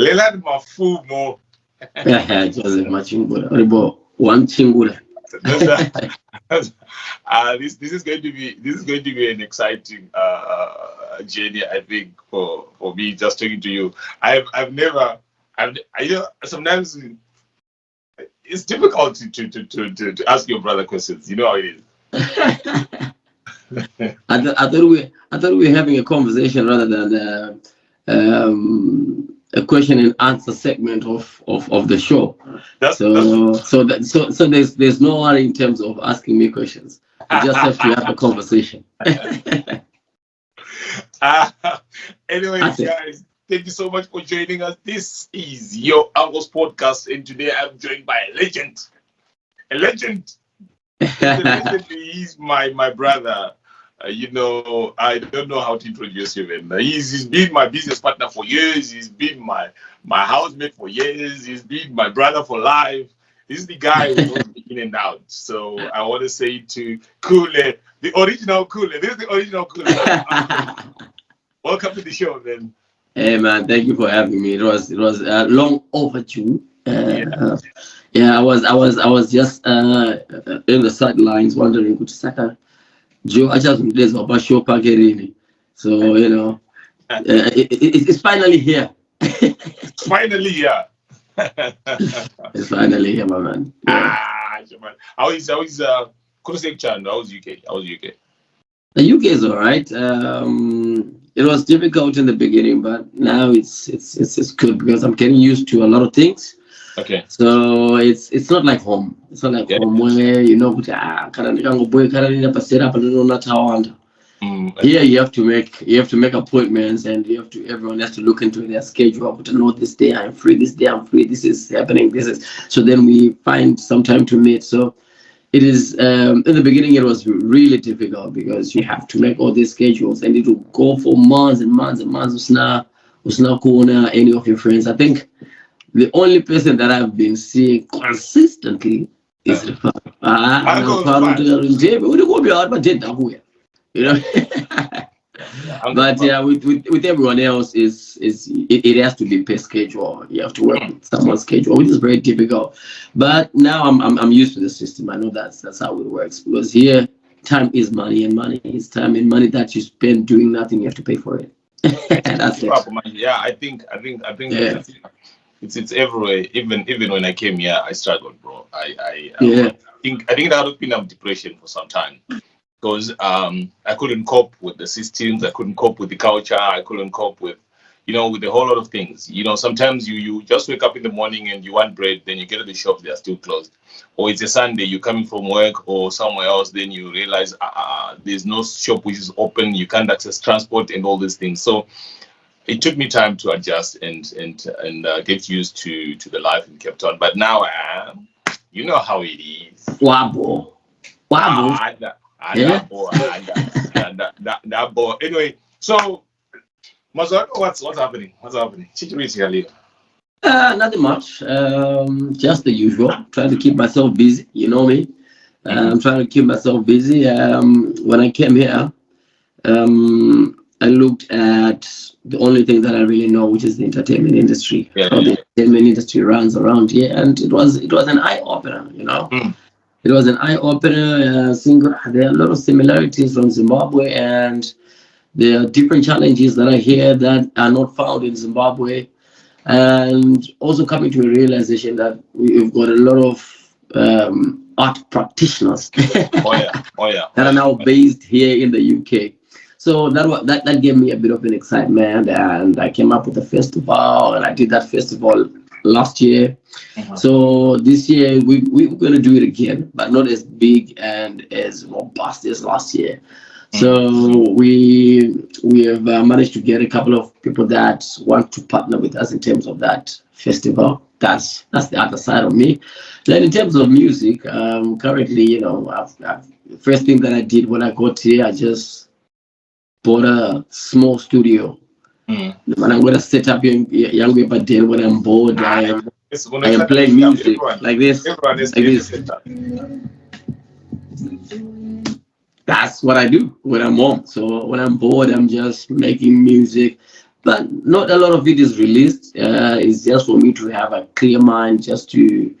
Leonard Mapfumo. Joseph Machingula. Oribo, one chingula. This is going to be an exciting journey, I think, for me just talking to you. Sometimes it's difficult to ask your brother questions. You know how it is. I thought we were having a conversation rather than a question and answer segment of the show. So there's no worry in terms of asking me questions. You just have to have a conversation. Anyways, guys, thank you so much for joining us. This is your Uncle's podcast, and today I'm joined by a legend. A legend. He's my brother. I don't know how to introduce him. He's been my business partner for years. He's been my housemate for years. He's been my brother for life. This is the guy who knows me in and out. So I want to say to Kule, the original Kule. This is the original Kule. Welcome to the show, man. Hey, man, thank you for having me. It was long overdue. I was just in the sidelines wondering which second. Joe, I just realized about show Pagerini. So, it's finally here. Finally here. It's finally here, my man. Yeah. How is Chan? How's UK? The UK is all right. It was difficult in the beginning, but now it's good because I'm getting used to a lot of things. Okay. So it's not like home. It's not like home where Here you have to make appointments, and everyone has to look into their schedule to know this day I'm free, this is happening, so then we find some time to meet. So it is in the beginning it was really difficult because you have to make all these schedules, and it will go for months and months and months. Usna any of your friends. I think the only person that I've been seeing consistently is the father. But with everyone else it has to be per schedule. You have to work with someone's schedule, which is very difficult. But now I'm used to the system. I know that's how it works, because here time is money, and money is time, and money that you spend doing nothing, you have to pay for it. That's it. Yeah, I think it's everywhere. Even when I came here, I struggled, bro. I think that would been depression for some time. Because I couldn't cope with the systems, I couldn't cope with the culture, I couldn't cope with a whole lot of things. Sometimes you just wake up in the morning and you want bread, then you get to the shops, they are still closed. Or it's a Sunday, you're coming from work or somewhere else, then you realize there's no shop which is open, you can't access transport and all these things. So it took me time to adjust and get used to the life in Cape Town. But now you know how it is. Wabo. That boy. Anyway, so Mazo, what's happening? Nothing much. Just the usual. Trying to keep myself busy. You know me. I'm trying to keep myself busy. When I came here, I looked at the only thing that I really know, which is the entertainment industry. How the entertainment industry runs around here, and it was an eye opener. It was an eye-opener. There are a lot of similarities from Zimbabwe, and there are different challenges that are here that are not found in Zimbabwe. And also coming to a realization that we've got a lot of art practitioners that are now based here in the UK. So that gave me a bit of an excitement, and I came up with a festival, and I did that festival last year. So this year we're going to do it again, but not as big and as robust as last year. So we have managed to get a couple of people that want to partner with us in terms of that festival. That's the other side of me. Then in terms of music, currently, first thing that I did when I got here, I just bought a small studio. When I'm going to set up young people, then when I'm bored, I am playing music like this. That's what I do when I'm home. So when I'm bored, I'm just making music. but not a lot of it is released. It's just for me to have a clear mind, just to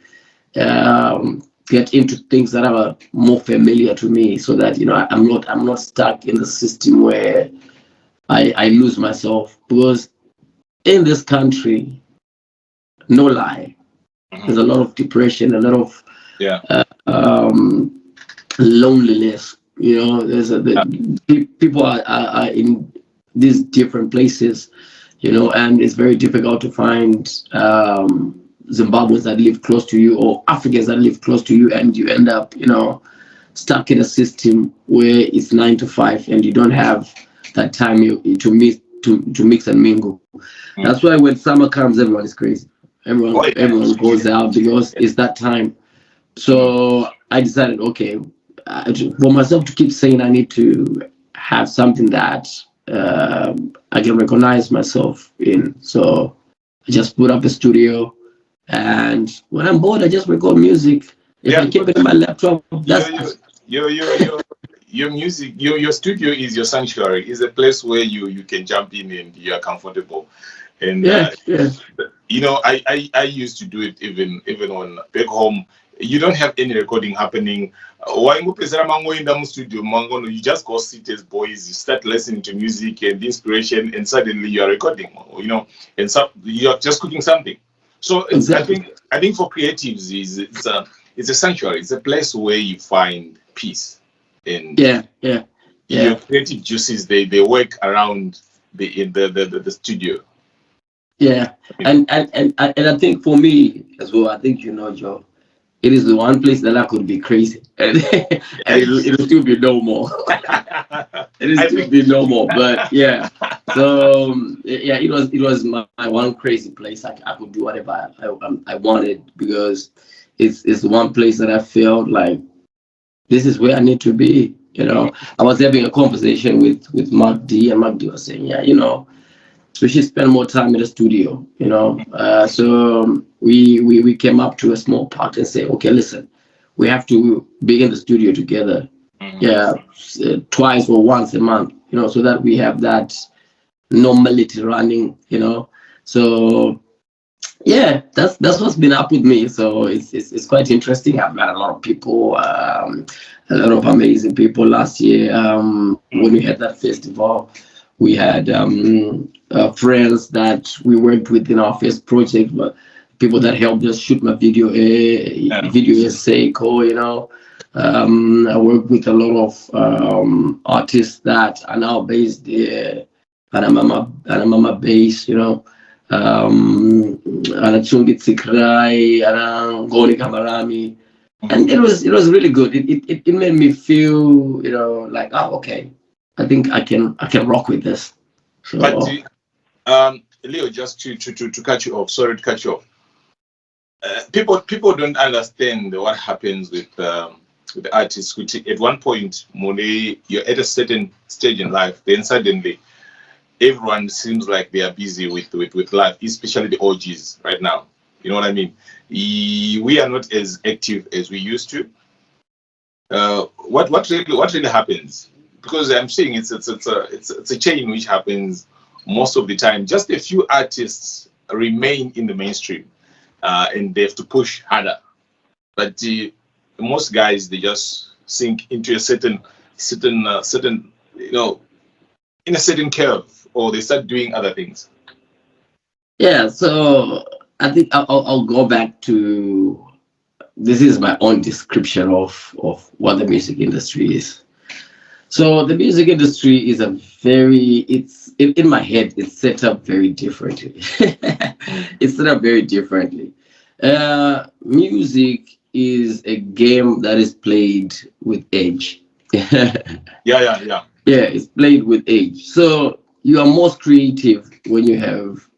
get into things that are more familiar to me, so that I'm not stuck in the system where I lose myself. Because in this country, no lie, there's a lot of depression, a lot of loneliness. There's people are in these different places, and it's very difficult to find Zimbabweans that live close to you, or Africans that live close to you, and you end up, stuck in a system where it's 9 to 5, and you don't have that time to mix and mingle. That's why when summer comes, everyone is crazy. Everyone goes out because it's that time. So I decided, okay, for myself to keep saying, I need to have something that I can recognize myself in. So I just put up a studio, and when I'm bored, I just record music. If I keep it in my laptop, your music, your studio is your sanctuary. Is a place where you can jump in and you are comfortable. And I used to do it even on back home. You don't have any recording happening. You just go sit as boys, you start listening to music and inspiration, and suddenly you are recording, and you are just cooking something. So exactly. I think for creatives, it's a sanctuary. It's a place where you find peace, and your creative juices they work around the studio. Yeah, and I think for me as well, I think Joe, it is the one place that I could be crazy, and it'll still be normal. It'll still be normal, but yeah. So it was my one crazy place. I could do whatever I wanted, because it's the one place that I felt like this is where I need to be. I was having a conversation with Mark D, and Mark D was saying, we should spend more time in the studio, so we came up to a small part and say, okay, listen, we have to be in the studio together, twice or once a month, so that we have that normality running, so that's what's been up with me. So it's quite interesting. I've met a lot of people, a lot of amazing people last year, when we had that festival. We had friends that we worked with in our first project, but people that helped us shoot my video essay. I work with a lot of artists that are now based there, Anamama base, Anachungi Tsikrai, Anangoni Kamarami. And it was really good. It made me feel, like, okay, I think I can rock with this. So, but Leo, just to cut you off, sorry to cut you off. People don't understand what happens with the artists. Which at one point, you're at a certain stage in life, then suddenly everyone seems like they are busy with life, especially the OGs right now. You know what I mean? We are not as active as we used to. What really happens? Because I'm saying it's a chain which happens most of the time. Just a few artists remain in the mainstream, and they have to push harder. But most guys, they just sink into a certain in a certain curve, or they start doing other things. Yeah, so I think I'll go back to, this is my own description of what the music industry is. So the music industry is it's in my head, it's set up very differently. It's set up very differently. Music is a game that is played with age. Yeah. Yeah, it's played with age. So you are most creative when you have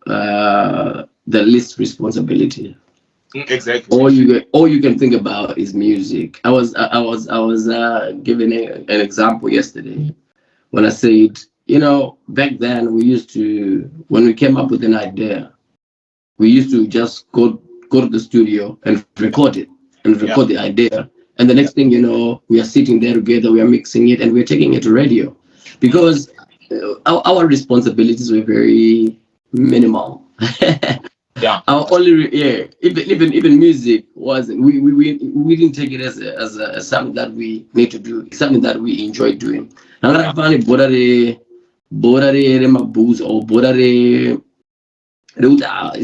the least responsibility. Exactly. All you can think about is music. I was giving an example yesterday when I said, back then when we came up with an idea, we used to just go to the studio and record it and record the idea. And the next thing you know, we are sitting there together, we are mixing it, and we're taking it to radio. Because our responsibilities were very minimal. Yeah. Our only even music wasn't. We didn't take it as something that we need to do. It's something that we enjoy doing. Now I find it borare mabuz or borare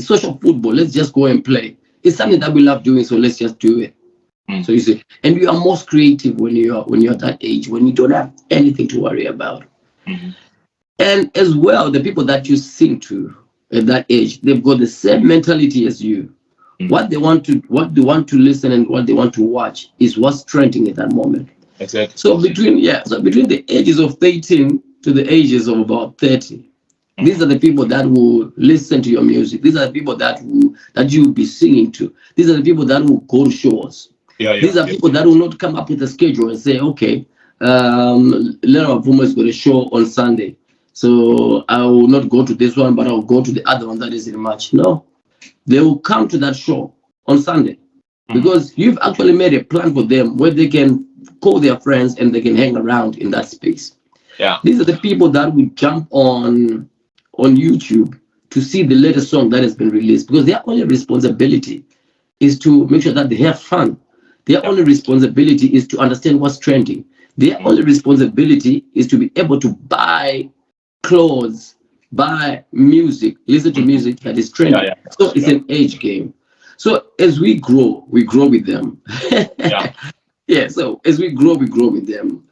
social football. Let's just go and play. It's something that we love doing, so let's just do it. So you see, and you are most creative when you're that age, when you don't have anything to worry about. And as well, the people that you sing to at that age, they've got the same mentality as you. What they want to listen and what they want to watch is what's trending at that moment. Exactly. So between the ages of 13 to the ages of about 30, these are the people that will listen to your music. These are the people that you'll be singing to. These are the people that will go to shows. These are people that will not come up with a schedule and say, okay, Leonard Mapfumo is going to show on Sunday, so I will not go to this one, but I'll go to the other one that is in March. No, they will come to that show on Sunday because you've actually made a plan for them where they can call their friends and they can hang around in that space. Yeah. These are the people that will jump on YouTube to see the latest song that has been released, because their only responsibility is to make sure that they have fun. Their only responsibility is to understand what's trending. Their only responsibility is to be able to buy clothes, buy music, listen to music that is trending. So it's an age game. So as we grow with them. So as we grow with them.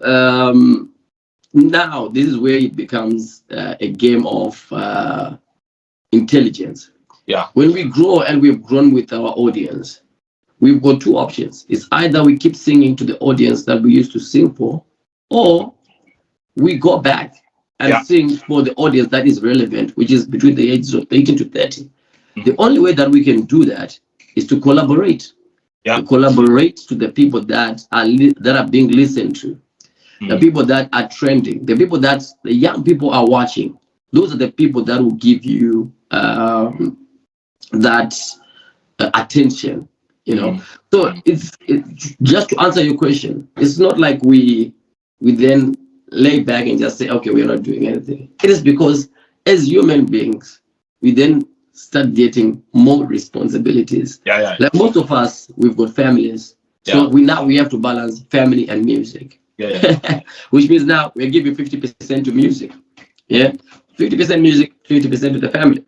Now this is where it becomes a game of intelligence. Yeah. When we grow and we've grown with our audience, we've got two options. It's either we keep singing to the audience that we used to sing for, or we go back and sing for the audience that is relevant, which is between the ages of 18 to 30. The only way that we can do that is to collaborate. To collaborate to the people that are being listened to, the people that are trending, the people that the young people are watching. Those are the people that will give you that attention. So it's just to answer your question. It's not like we then lay back and just say, okay, we're not doing anything. It is because as human beings, we then start getting more responsibilities. Like most of us, we've got families, so we have to balance family and music. Which means now we're giving 50% to music. 50% music, 50% to the family.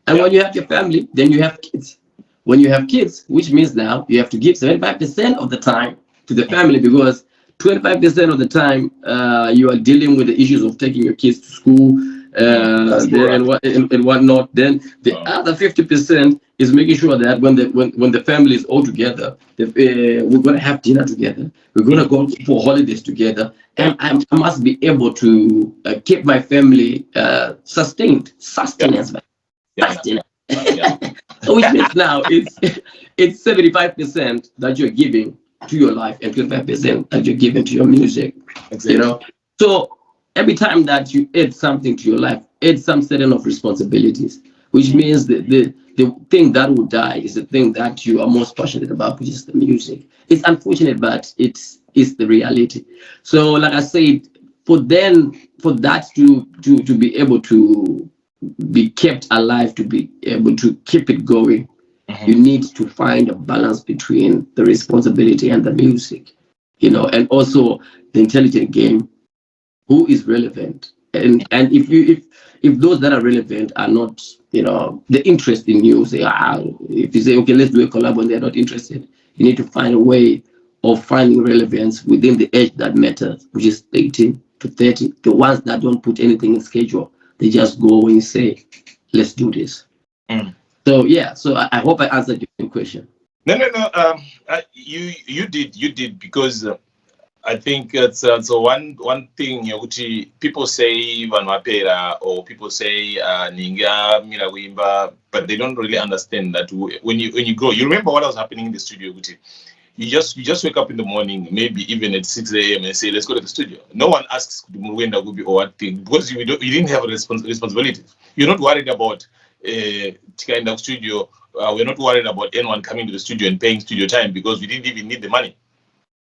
And when you have your family, then you have kids. When you have kids, which means now you have to give 75% of the time to the family, because 25% of the time you are dealing with the issues of taking your kids to school and whatnot. Then the other 50% is making sure that when the family is all together, we're going to have dinner together. We're going to go for holidays together. And I must be able to keep my family sustenance. Which means now it's 75% that you're giving to your life and 25% that you're giving to your music. So every time that you add something to your life, add some certain of responsibilities, which means the thing that will die is the thing that you are most passionate about, which is the music. It's unfortunate, but it's the reality. So like I said, for that to be able to be kept alive, to be able to keep it going, you need to find a balance between the responsibility and the music, and also the intelligent game. Who is relevant, and if those that are relevant are not, the interest in you, say, if you say, okay, let's do a collab, and they're not interested, you need to find a way of finding relevance within the age that matters, which is 18 to 30. The ones that don't put anything in schedule, they just go when you say, let's do this. So I hope I answered your question. No. You did because I think it's so one thing people say vanwapera, or people say ninga mina wimba, but they don't really understand that when you grow. You remember what was happening in the studio, you just wake up in the morning, maybe even at 6 a.m. and say, let's go to the studio. No one asks when that would be or what thing, because you didn't have responsibilities. You're not worried about kind of studio. We're not worried about anyone coming to the studio and paying studio time, because we didn't even need the money.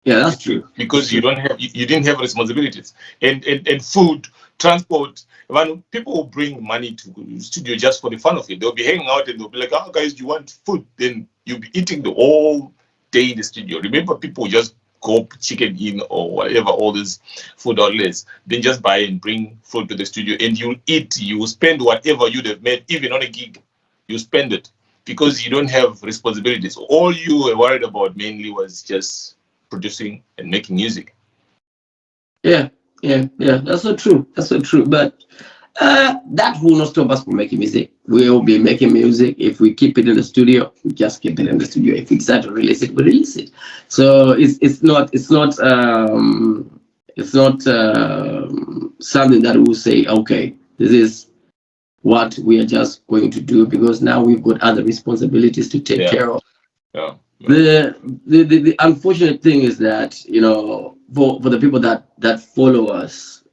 Yeah, that's true. Because you didn't have responsibilities, and food. transport. When people will bring money to the studio just for the fun of it, they'll be hanging out and they'll be like, "Oh, guys, do you want food?" Then you'll be eating the whole day in the studio. Remember, people will just go chicken in or whatever, all this food outlets, then just buy and bring food to the studio, and you'll eat. You will spend whatever you'd have made, even on a gig. You spend it because you don't have responsibilities. All you were worried about mainly was just producing and making music. Yeah. That's so true. But that will not stop us from making music. We'll be making music. If we keep it in the studio, we just keep it in the studio. If we decide to release it, we release it. So it's not something that we'll say, okay, this is what we are just going to do, because now we've got other responsibilities to take care of. Yeah. The unfortunate thing is that, you know, for the people that follow us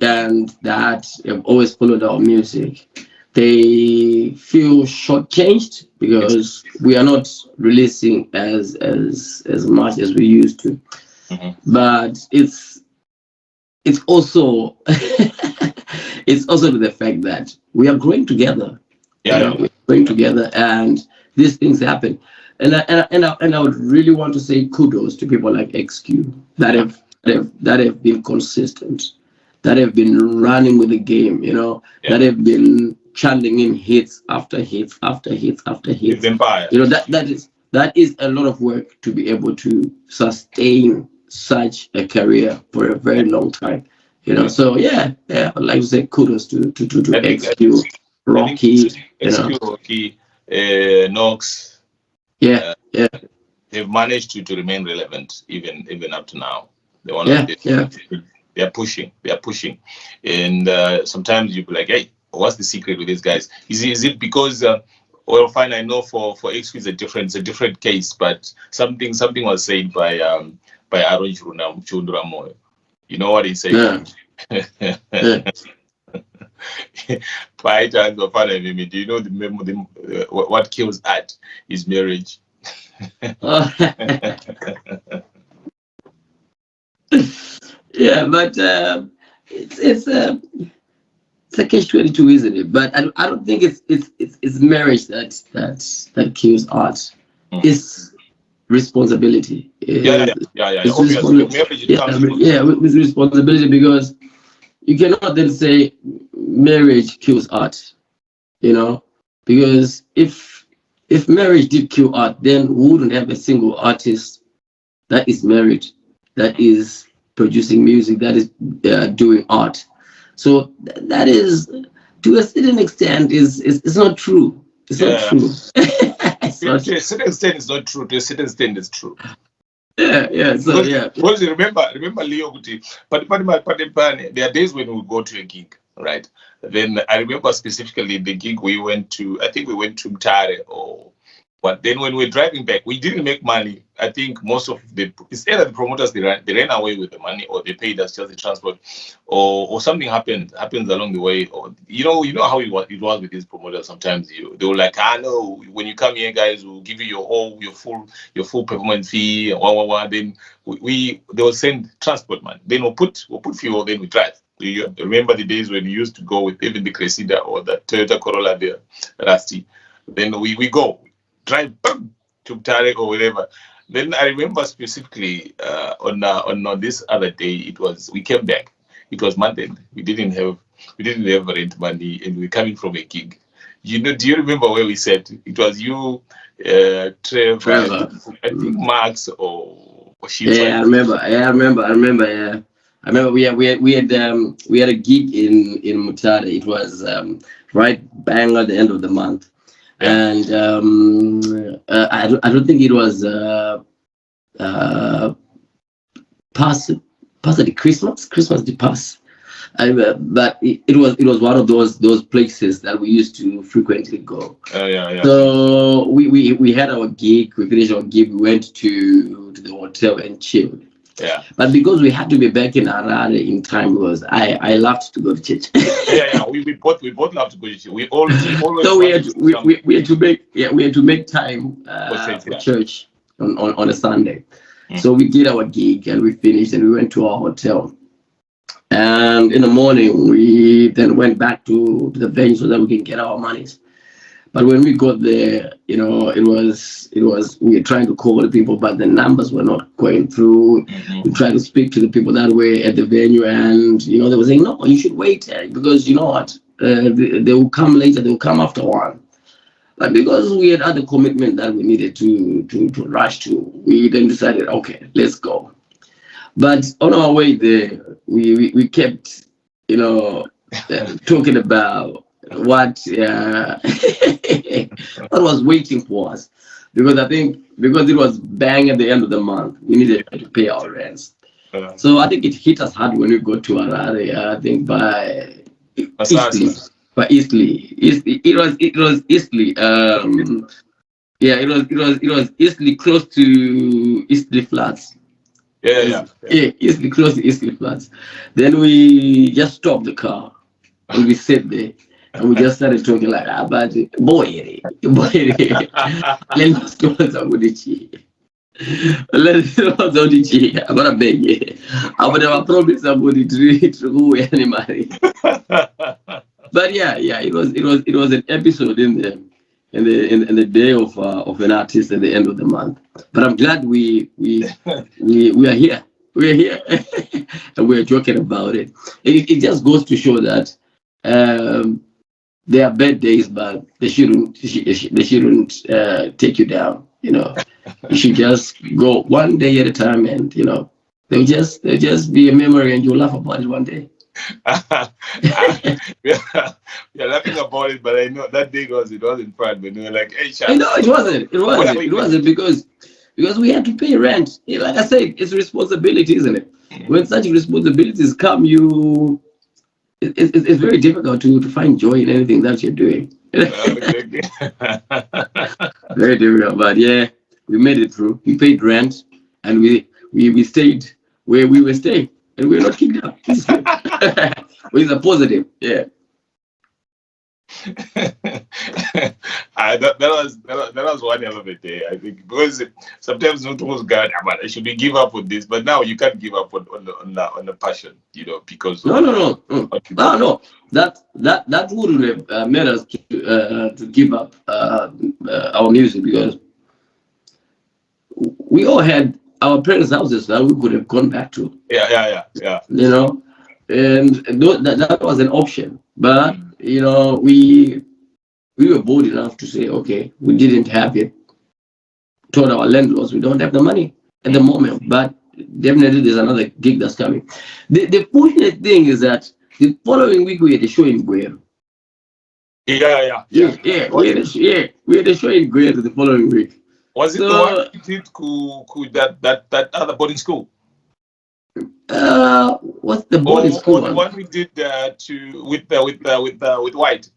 and that have always followed our music, they feel shortchanged because we are not releasing as much as we used to. Mm-hmm. But it's also it's also to the fact that we are growing together. We're growing together, and these things happen. And I would really want to say kudos to people like XQ that have been consistent, that have been running with the game, you know, that have been chanting in hits after hits after hits after hits. You know, that is a lot of work to be able to sustain such a career for a very long time. You know, so I'd like to say kudos to XQ, Rocky, XQ, Rocky, Nox. They've managed to remain relevant even up to now. They are pushing, and sometimes you be like, hey, what's the secret with these guys? Is it because well, fine, I know for XQ it's a different case, but something was said by Aaron Chunduramoyo. You know what he said? By chance of father, do you know what kills art is marriage. Yeah, but it's a catch-22, isn't it? But I don't think it's marriage that kills art. It's responsibility. It's with responsibility, because you cannot then say marriage kills art, you know, because if marriage did kill art, then we wouldn't have a single artist that is married, that is producing music, that is doing art. So that is, to a certain extent, it's not true. It's not true. To a certain extent, it's not true. To a certain extent, it's true. Because remember Leo Guti, but there are days when we go to a gig, right? Then I remember specifically the gig we went to. I think we went to Mtare but then when we're driving back, we didn't make money. I think most of it's either the promoters they ran away with the money, or they paid us just the transport, or something happens along the way. Or you know how it was with these promoters. Sometimes they were like, no, when you come here, guys, we'll give you your full performance fee. Then they will send transport, man. Then we'll put fuel. Then we drive. You remember the days when we used to go with even the Cressida or the Toyota Corolla there, Rusty. Then we go. Drive to Tare or whatever. Then I remember specifically on this other day, we came back. It was Monday. We didn't have rent money, and we're coming from a gig. Do you remember where we said it was you, Trevor, I think Max or Shinsoman? I remember. I remember we had a gig in Mutare. It was right bang at the end of the month. And I don't think it was past the Christmas the pass. But it was one of those places that we used to frequently go. So we had our gig. We finished our gig. We went to the hotel and chilled. Yeah. But because we had to be back in Harare in time, because I loved to go to church. We both love to go to church. We always so we had to make time for church on a Sunday. So we did our gig and we finished and we went to our hotel. And in the morning, we then went back to the venue so that we can get our monies. But when we got there, we were trying to call the people, but the numbers were not going through. We tried to speak to the people that were at the venue, and they were saying, no, you should wait, because you know what, they will come later. They will come after one. But because we had other commitment that we needed to rush to, we then decided, okay, let's go. But on our way there, we kept, talking about what what was waiting for us, because I think because it was bang at the end of the month, we needed to pay our rents. So I think it hit us hard when we got to Harare. I think by Eastleigh, it was Eastleigh. Yeah, it was Eastleigh, close to Eastleigh Flats. Yeah. Eastleigh, close to Eastleigh Flats. Then we just stopped the car and we sat there. And we just started talking like, but boy, let's go somebody. Let's go somebody. I'm gonna beg you. I would have promised somebody to go any money. But yeah, it was an episode in the day of an artist at the end of the month. But I'm glad we are here. We're here and we're talking about it. It just goes to show that there are bad days, but they shouldn't take you down. You should just go one day at a time, and they'll just be a memory, and you'll laugh about it one day. You're laughing about it, but I know that day it wasn't fun. But we were like, hey, I know it wasn't because we had to pay rent. Like I said, it's responsibility, isn't it? When such responsibilities come, it's very difficult to find joy in anything that you're doing. Very difficult, but yeah, we made it through. We paid rent, and we stayed where we were staying, and we're not kicked out. Which is a positive, yeah. That was one hell of a day, I think, because sometimes not was God, but I should be give up on this, but now you can't give up on the passion, because no. That wouldn't have made us to give up our music, because we all had our parents' houses that we could have gone back to. Yeah. And that was an option, but we were bold enough to say, okay, we didn't have it. Told our landlords we don't have the money at the moment, but definitely there's another gig that's coming. The fortunate thing is that the following week we had a show in Guerrero. Yeah. We had a show in Guerrero the following week. Was it the one you did that other boarding school? What's the boarding school? The one we did with White.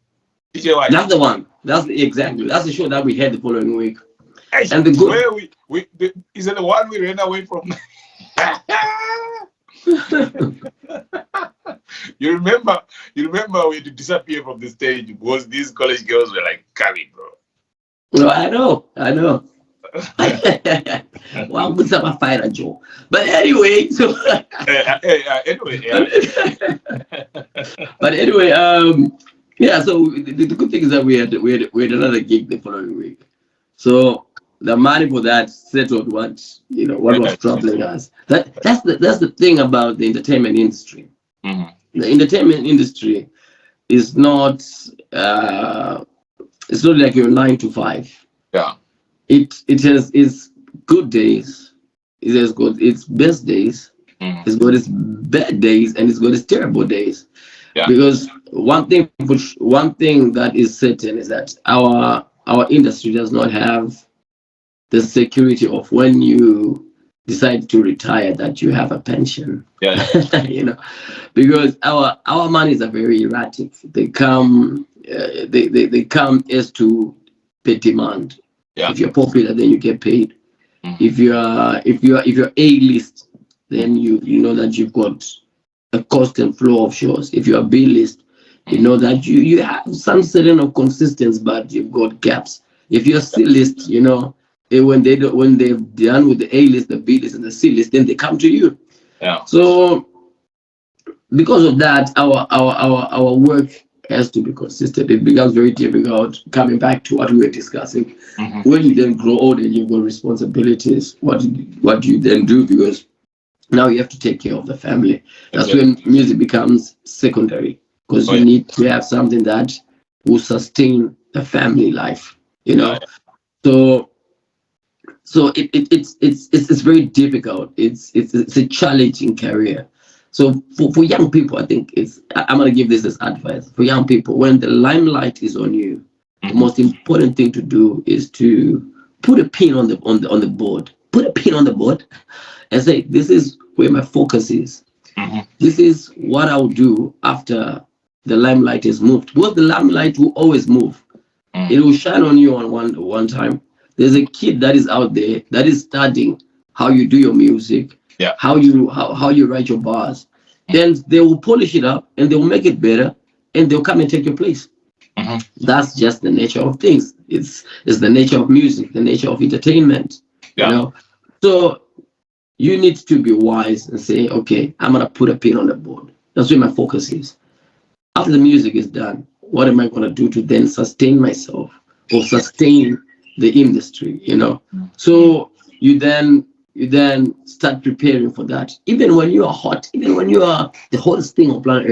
DJ White. That's the one. That's the show that we had the following week. And the good is it the one we ran away from? You remember we had to disappear from the stage because these college girls were like coming, bro. No, I know. Well, what's up, a fighter, Joe? But anyway, so but anyway, yeah. So the good thing is that we had another gig the following week. So the money for that settled what was troubling us. That's the thing about the entertainment industry. Mm-hmm. The entertainment industry is not it's not like your 9 to 5. Yeah. It has its good days, it has got its best days, it's got its bad days, and it's got its terrible days. Yeah. Because one thing that is certain is that our industry does not have the security of when you decide to retire that you have a pension. Yeah. Because our monies are very erratic. They come they come as to per demand. Yeah. If you're popular, then you get paid. If you're A-list, then you know that you've got a constant flow of shows. If you're B-list, you know that you have some certain of consistency, but you've got gaps. If you're C-list, when they've done with the A-list, the B-list, and the C-list, then they come to you. Yeah. So because of that, our work has to be consistent. It becomes very difficult coming back to what we were discussing. When you then grow old and you've got responsibilities, what do you then do? Because now you have to take care of the family. That's when music becomes secondary, because you need to have something that will sustain the family life, you know. So it's very difficult. It's a challenging career. So for young people, I think I'm gonna give this as advice for young people. When the limelight is on you, the most important thing to do is to put a pin on the board. Put a pin on the board and say, this is where my focus is. This is what I'll do after the limelight is moved. Because the limelight will always move. It will shine on you on one time. There's a kid that is out there that is studying how you do your music, how you write your bars. Then they will polish it up and they will make it better, and they'll come and take your place. That's just the nature of things. It's the nature of music, the nature of entertainment. You know, so you need to be wise and say, okay, I'm gonna put a pin on the board. That's where my focus is. After the music is done, what am I gonna do to then sustain myself or sustain the industry? You know, so you then start preparing for that. Even when you are hot, even when you are the hottest thing on planet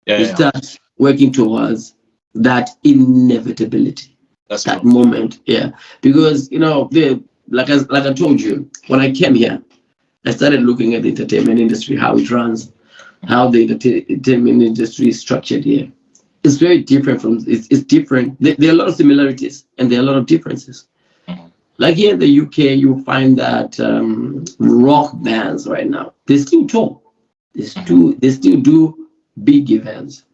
Earth, you start working towards that inevitability. That's that true. moment, because you know, like I told you, when I came here, I started looking at the entertainment industry, how it runs, how the entertainment industry is structured here. It's very different from it's different. There are a lot of similarities and there are a lot of differences. Like here in the UK, you find that rock bands right now, they still tour. They still do big events.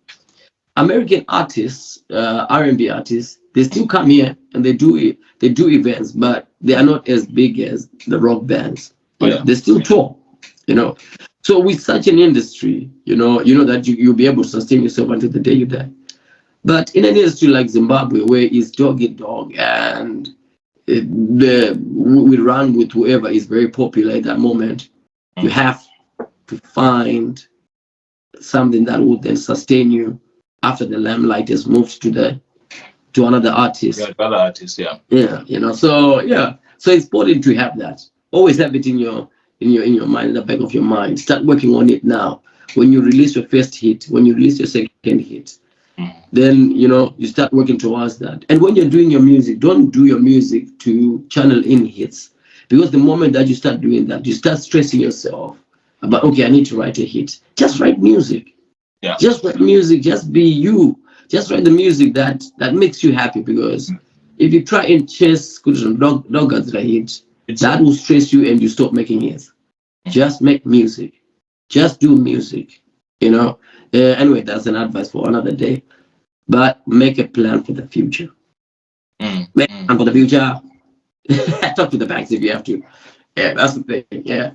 American artists, R&B artists, they still come here and they do events, but they are not as big as the rock bands. They still tour, you know. So with such an industry, you know that you'll be able to sustain yourself until the day you die. But in an industry like Zimbabwe, where it's dog eat dog and we run with whoever is very popular at that moment, you have to find something that will then sustain you after the limelight is moved to another artist. Other artists, you know. So so it's important to have that. Always have it in your mind, in the back of your mind. Start working on it now. When you release your first hit, when you release your second hit, then you start working towards that. And when you're doing your music, don't do your music to channel in hits, because the moment that you start doing that, you start stressing yourself about, okay, I need to write a hit. Just write music. Just write music. Just be you. Just write the music that makes you happy. Because if you try and chase dog hit, that will stress you and you stop making hits. Just make music. Just do music. Anyway, that's an advice for another day. But make a plan for the future. Make a plan for the future. Talk to the banks if you have to. Yeah, that's the thing. Yeah.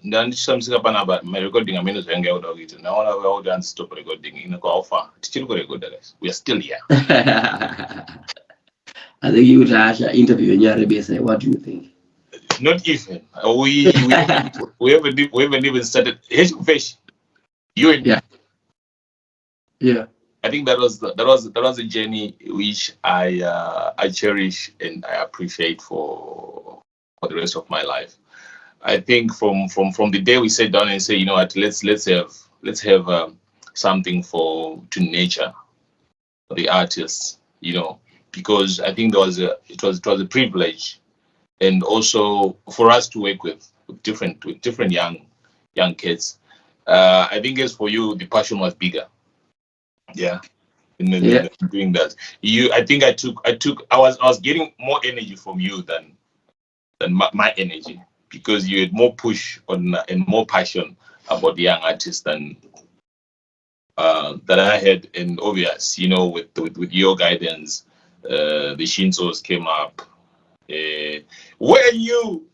Ndandishamsika panapa recording amene zvainge kuda kuita naona kuti andistop recording inokwaofa tichiri kurecorda guys. We are still here. I think you would interview Nyasha. What do you think? Not even. We haven't even started. Heshi Mfeshi. You and yeah. I think that was a journey which I cherish and I appreciate for the rest of my life. I think from the day we sat down and say, you know what, let's have something to nurture the artists, because I think it was a privilege, and also for us to work with different young kids. I think as for you, the passion was bigger. In doing that. I was getting more energy from you than my energy, because you had more push on and more passion about the young artists than that I had. And obvious, with your guidance, the Shinsos came up. Where are you?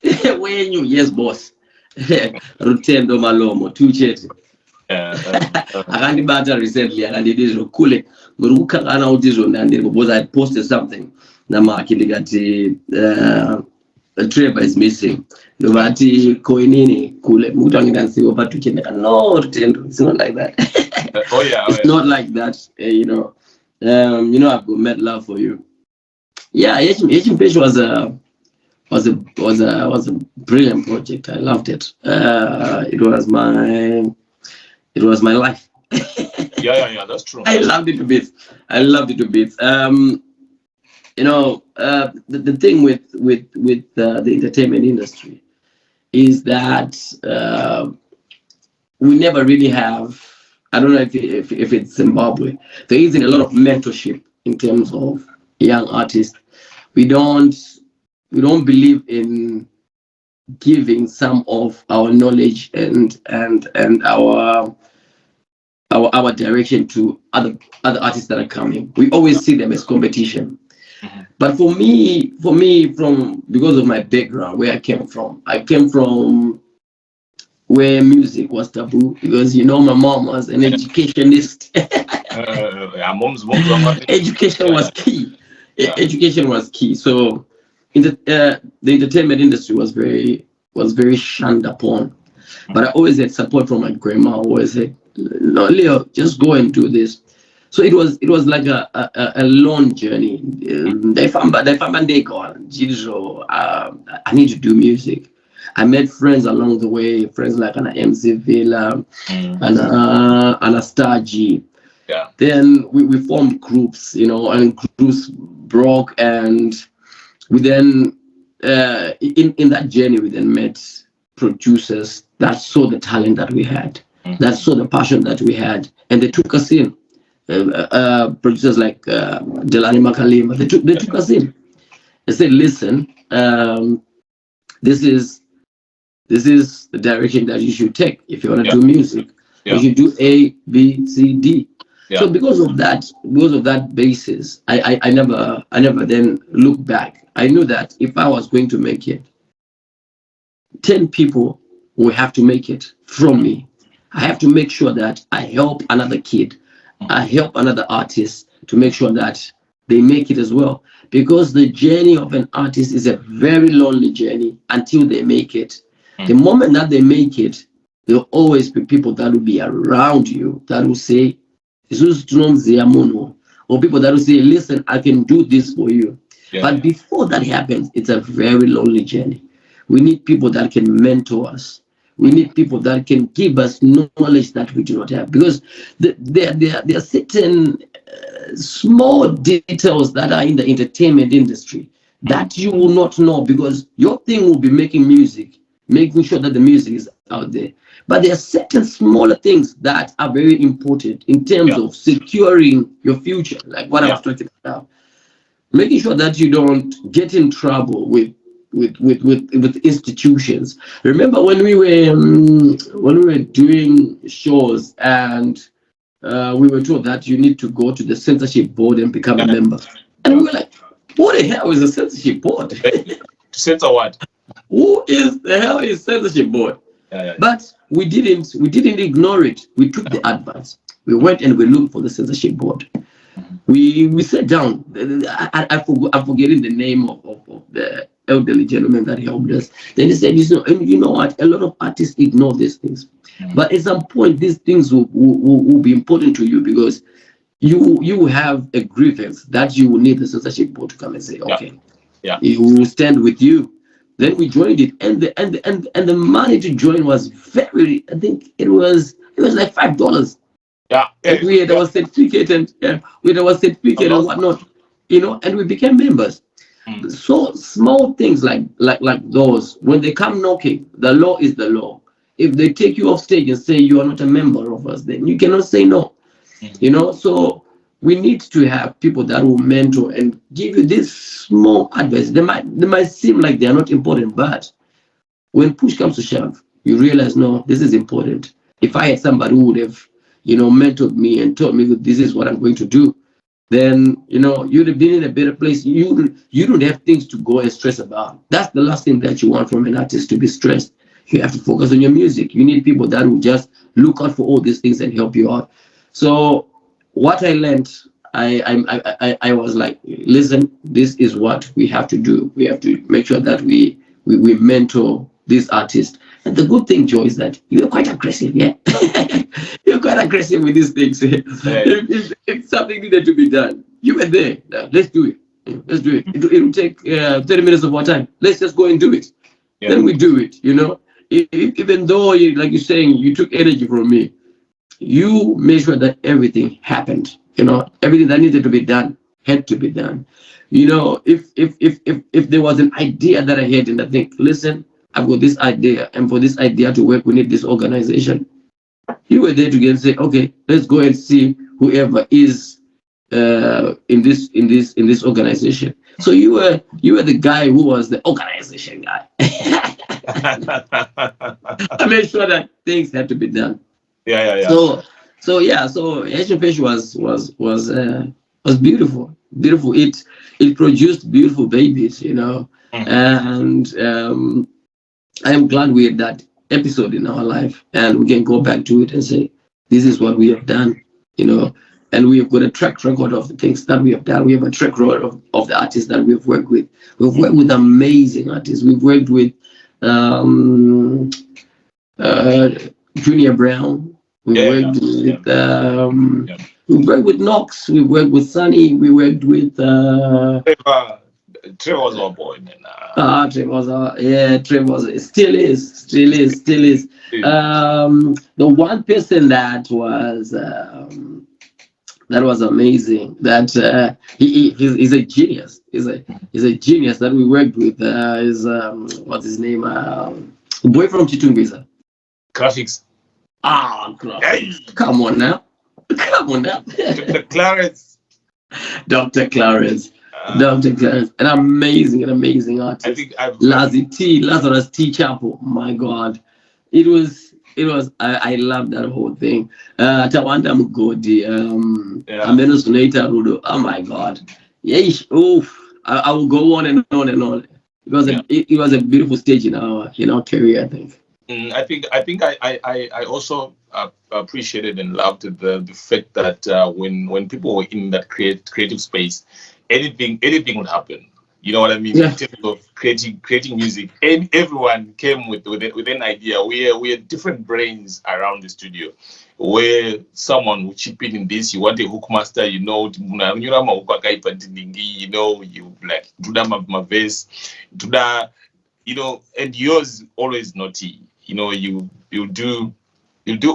Where are you? Yes, boss. Rutendo Malomo, Tuchet. Akandibata recently akandidizvo kule muri kukangana kuti zvonandiri because I posted something namakili kati Trevor is missing. Novati koinini kule mutangira nsiwo patu cheneka no tendo. It's not like that. It's not like that. You know, I've got mad love for you. Yeah, Heshi Mfeshi was a brilliant project. I loved it. It was my life. Yeah, that's true. I loved it to bits. The thing with the entertainment industry is that we never really have. I don't know if it's Zimbabwe. There isn't a lot of mentorship in terms of young artists. We don't believe in giving some of our knowledge and our direction to other artists that are coming. We always see them as competition. But for me, because of my background, where I came from where music was taboo, because my mom was an educationist. Education was key. Education was key. So the entertainment industry was very shunned upon. But I always had support from my grandma. Always said, "No, Leo, just go and do this." So it was like a long journey. I need to do music. I met friends along the way, friends like Anna MC Villa, Anastasia. Yeah. Then we formed groups, and groups broke, and we then in that journey we then met producers that saw the talent that we had, that saw the passion that we had, and they took us in. Producers like Delani Makalima, they took us in and said, "Listen, this is the direction that you should take if you want to do music. You should do A, B, C, D." So because of that basis, I never then looked back. I knew that if I was going to make it, 10 people will have to make it from me. I have to make sure that I help another kid, I help another artist to make sure that they make it as well. Because the journey of an artist is a very lonely journey until they make it. The moment that they make it, there'll always be people that will be around you that will say, or people that will say, "Listen, I can do this for you." But before that happens, it's a very lonely journey. We need people that can mentor us. We need people that can give us knowledge that we do not have, because there are certain small details that are in the entertainment industry that you will not know, because your thing will be making music, making sure that the music is out there. But there are certain smaller things that are very important in terms of securing your future, like what I was talking about. Making sure that you don't get in trouble with institutions. Remember when we were doing shows and we were told that you need to go to the censorship board and become a member, and we were like, "What the hell is a censorship board?" To censor what? Who is the hell is censorship board? But we didn't ignore it. We took the advice. We went and we looked for the censorship board. We sat down. I'm forgetting the name of the elderly gentleman that helped us. Then he said, "You know what? A lot of artists ignore these things, but at some point these things will be important to you, because you have a grievance that you will need the censorship board to come and say, okay, it will stand with you." Then we joined it, and the money to join was very. I think it was like $5. And we had our certificate and whatnot, and we became members. So small things like those, when they come knocking, the law is the law. If they take you off stage and say you are not a member of us, then you cannot say no. So we need to have people that will mentor and give you this small advice. They might seem like they are not important, but when push comes to shove, you realize, no, this is important. If I had somebody who would have mentored me and told me that this is what I'm going to do, then you'd have been in a better place. You don't have things to go and stress about. That's the last thing that you want from an artist, to be stressed. You have to focus on your music. You need people that will just look out for all these things and help you out. So what I learned, I was like, listen, this is what we have to do. We have to make sure that we mentor this artist. And the good thing, Joe, is that you're quite aggressive, yeah? You're quite aggressive with these things. If something needed to be done, you were there. Let's do it. Let's do it. It will take 30 minutes of our time. Let's just go and do it. Yeah. Then we do it, you know? Even though, like you're saying, you took energy from me, you made sure that everything happened. You know, everything that needed to be done had to be done. You know, if there was an idea that I had and I think, listen, I've got this idea, and for this idea to work, we need this organization. You were there to get and say, okay, let's go and see whoever is in this organization. So you were the guy who was the organization guy. I made sure that things had to be done. Yeah. So Heshi Mfeshi was beautiful. It produced beautiful babies, you know. And I am glad we had that episode in our life, and we can go back to it and say, this is what we have done, you know. And we have got a track record of the things that we have done. We have a track record of the artists that we've worked with. We've worked with amazing artists. We've worked with Junior Brown. We worked with Knox. We worked with Sunny. We worked with Trevor's our boy, man. Trevor's still is. The one person that was amazing. That he's a genius. He's a genius that we worked with. Is what's his name? The boy from Chitungwiza. Graphics. Graphics. Come on now. Dr. Clarence. Dr. Clarence, an amazing artist. I think Lazarus T. Chapo. My God, it was. I love that whole thing. Tawanda Mugodi, Amenos Nata Rudo. Oh my God, I will go on and on because it was a beautiful stage in our career. I think. I think I also appreciated and loved the fact that when people were in that creative space, anything would happen. You know what I mean? Yeah. In terms of creating music, and everyone came with an idea. We had different brains around the studio, where someone would chip in this. You want a hook master, you know, you like do that my verse, do that, you know, and yours always naughty. You know, you do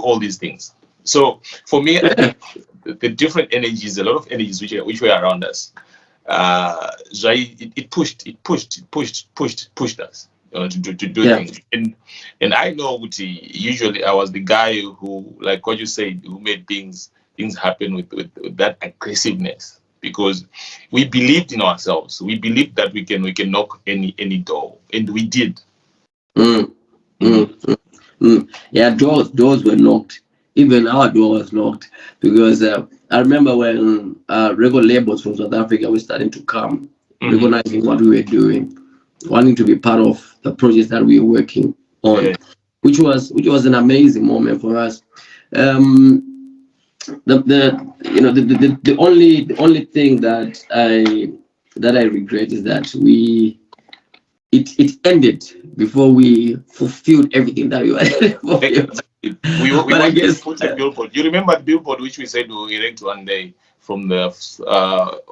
all these things. So for me, I think the different energies, a lot of energies which were around us, it pushed us, you know, to do things. And I know usually I was the guy who, like what you said, who made things happen with that aggressiveness, because we believed in ourselves. We believed that we can knock any door, and we did. Yeah, doors were knocked. Even our door was knocked, because I remember when record labels from South Africa were starting to come, recognizing what we were doing, wanting to be part of the projects that we were working on, which was an amazing moment for us. The only thing that I regret is that it ended before we fulfilled everything that we wanted to fulfill. We wanted to put a billboard. You remember the billboard which we said we will erect one day from the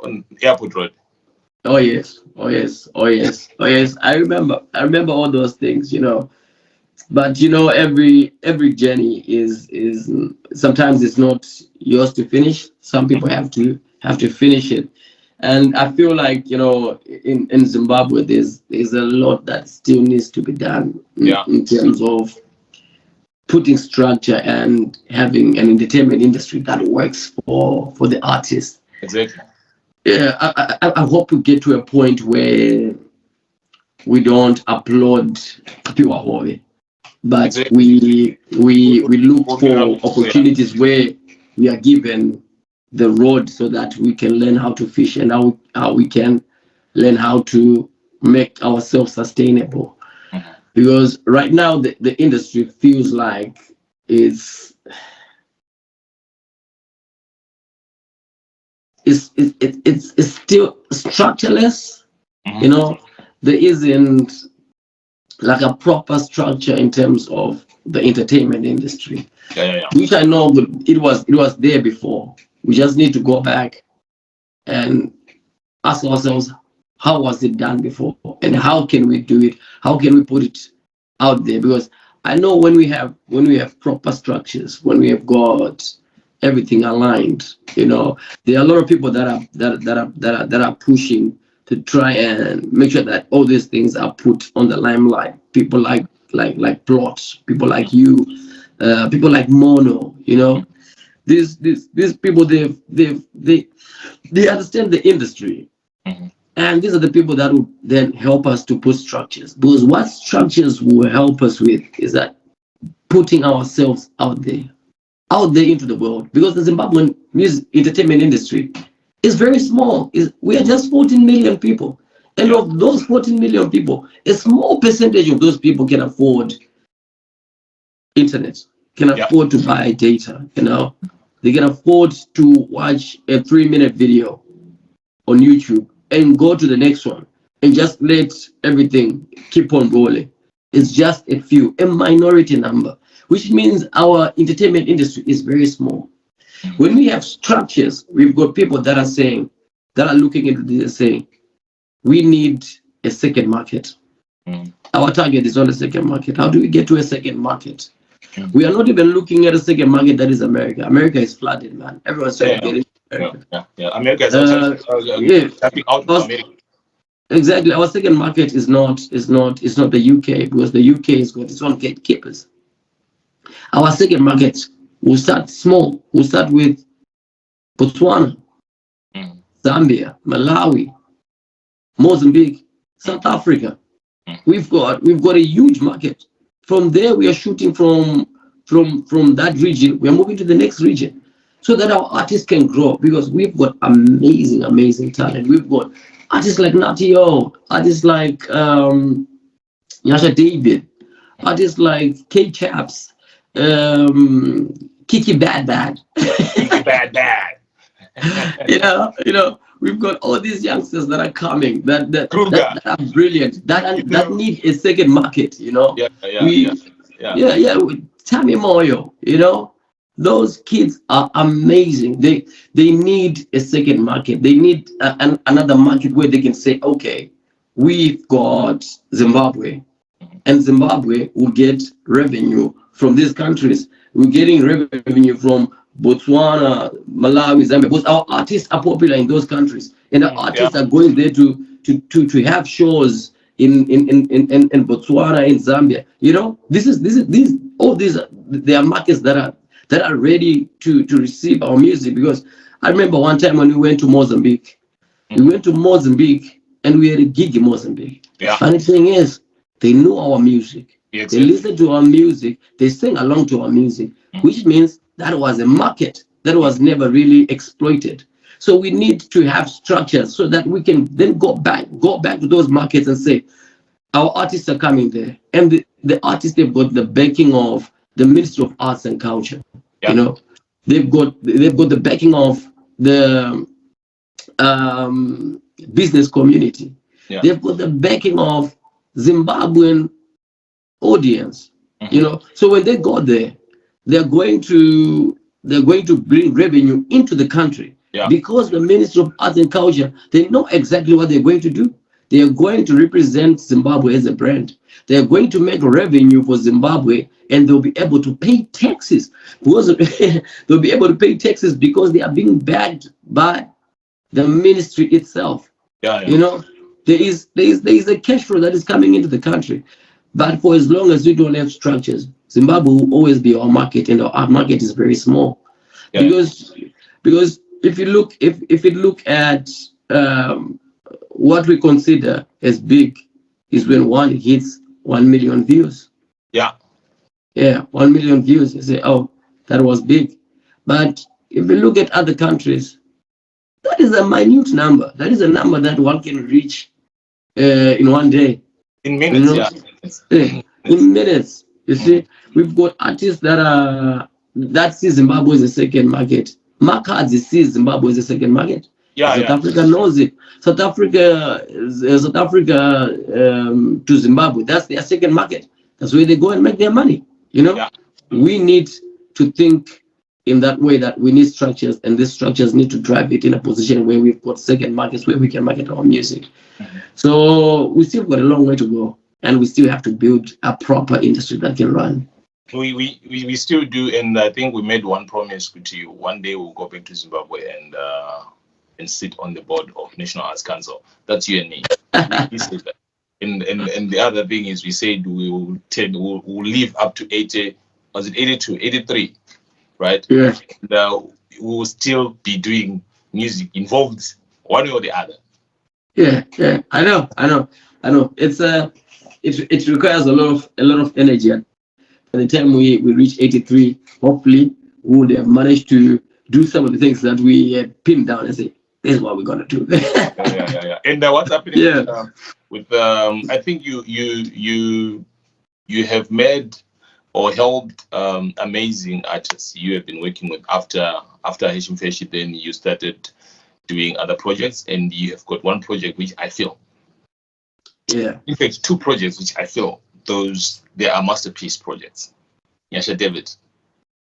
on Airport Road? Oh yes. I remember all those things, you know. But you know, every journey is sometimes it's not yours to finish. Some people have to finish it. And I feel like, you know, in Zimbabwe, there's a lot that still needs to be done in terms of putting structure and having an entertainment industry that works for the artists. Exactly. Yeah, I hope we get to a point where we don't applaud pure hobby, but we look for opportunities where we are given the road so that we can learn how to fish, and how we can learn how to make ourselves sustainable. Because right now the industry feels like it's still structureless. You know, there isn't like a proper structure in terms of the entertainment industry, Yeah. which I know it was there before. We just need to go back and ask ourselves, how was it done before, and how can we do it? How can we put it out there? Because I know when we have proper structures, when we have got everything aligned, there are a lot of people that are pushing to try and make sure that all these things are put on the limelight. People like Plots, people like you, people like Mono, these people, they understand the industry. Mhm. And these are the people that will then help us to put structures. Because what structures will help us with is that putting ourselves out there into the world. Because the Zimbabwean music entertainment industry is very small. We are just 14 million people. And of those 14 million people, a small percentage of those people can afford internet, can afford to buy data, They can afford to watch a 3-minute video on YouTube and go to the next one and just let everything keep on rolling. It's just a few, a minority number, which means our entertainment industry is very small. When we have structures, we've got people that are looking into this saying, we need a second market. Our target is on a second market. How do we get to a second market? We are not even looking at a second market that is America. America is flooded, man. Everyone's trying to get into America. America is tapping out of America. Exactly. Our second market is not the UK, because the UK has got its own gatekeepers. Our second market will start small. We'll start with Botswana, Zambia, Malawi, Mozambique, South Africa. We've got a huge market. From there, we are shooting from that region. We are moving to the next region, so that our artists can grow, because we've got amazing talent. We've got artists like Natio, artists like Nyasha David, artists like K Chaps, Kiki Bad. Kiki Bad. We've got all these youngsters that are coming that are brilliant, that need a second market. Tammy Moyo, those kids are amazing. They need a second market. They need another market where they can say, okay, we've got Zimbabwe, and Zimbabwe will get revenue from these countries. We're getting revenue from Botswana, Malawi, Zambia, because our artists are popular in those countries, and the artists are going there to have shows in Botswana, in Zambia. There are markets that are ready to receive our music. Because I remember one time when we went to Mozambique, and we had a gig in Mozambique. Funny thing is, they knew our music. They listened to our music. They sang along to our music, which means that was a market that was never really exploited. So we need to have structures so that we can then go back to those markets and say, our artists are coming there, and the artists, they've got the backing of the Ministry of Arts and Culture. They've got the backing of the business community. They've got the backing of Zimbabwean audience. So when they go there, they're going to bring revenue into the country, because the Ministry of Arts and Culture, they know exactly what they're going to do. They are going to represent Zimbabwe as a brand. They are going to make revenue for Zimbabwe, and they'll be able to pay taxes, because they'll be able to pay taxes because they are being backed by the ministry itself. There is a cash flow that is coming into the country. But for as long as we don't have structures, Zimbabwe will always be our market, and our market is very small. Because if you look at what we consider as big, is when one hits 1 million views. 1 million views. You say, oh, that was big. But if you look at other countries, that is a minute number. That is a number that one can reach in one day. In minutes, in minutes. You see, we've got artists that see Zimbabwe as a second market. Makadzi sees Zimbabwe as a second market. South Africa knows it. South Africa to Zimbabwe, that's their second market. That's where they go and make their money. We need to think in that way, that we need structures, and these structures need to drive it in a position where we've got second markets where we can market our music. So we still got a long way to go, and we still have to build a proper industry that can run. We still do, and I think we made one promise to you. One day we'll go back to Zimbabwe and sit on the board of National Arts Council. That's you and me. We said that. And the other thing is, we said we'll live up to 80. Was it 82, 83? Right? Yeah. And, we will still be doing music involved one way or the other. Yeah. I know. It requires a lot of energy. By the time we reach 83, hopefully we would have managed to do some of the things that we had pinned down and say, this is what we're gonna do. Yeah. And what's happening with I think you have made or helped amazing artists you have been working with after Heshi Mfeshi. Then you started doing other projects, and you have got one project which I feel, in fact 2 projects which I feel they are masterpiece projects. Nyasha David,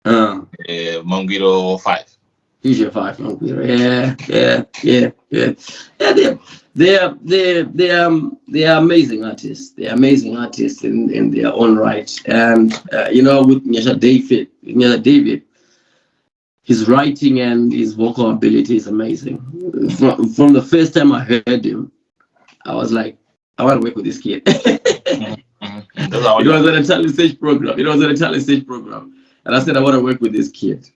Mangwiro 5. Future 5, they are amazing artists. They are amazing artists in their own right. And with Nyasha David, his writing and his vocal ability is amazing. From the first time I heard him, I was like, I want to work with this kid. It was an talent stage program. And I said, I want to work with this kid,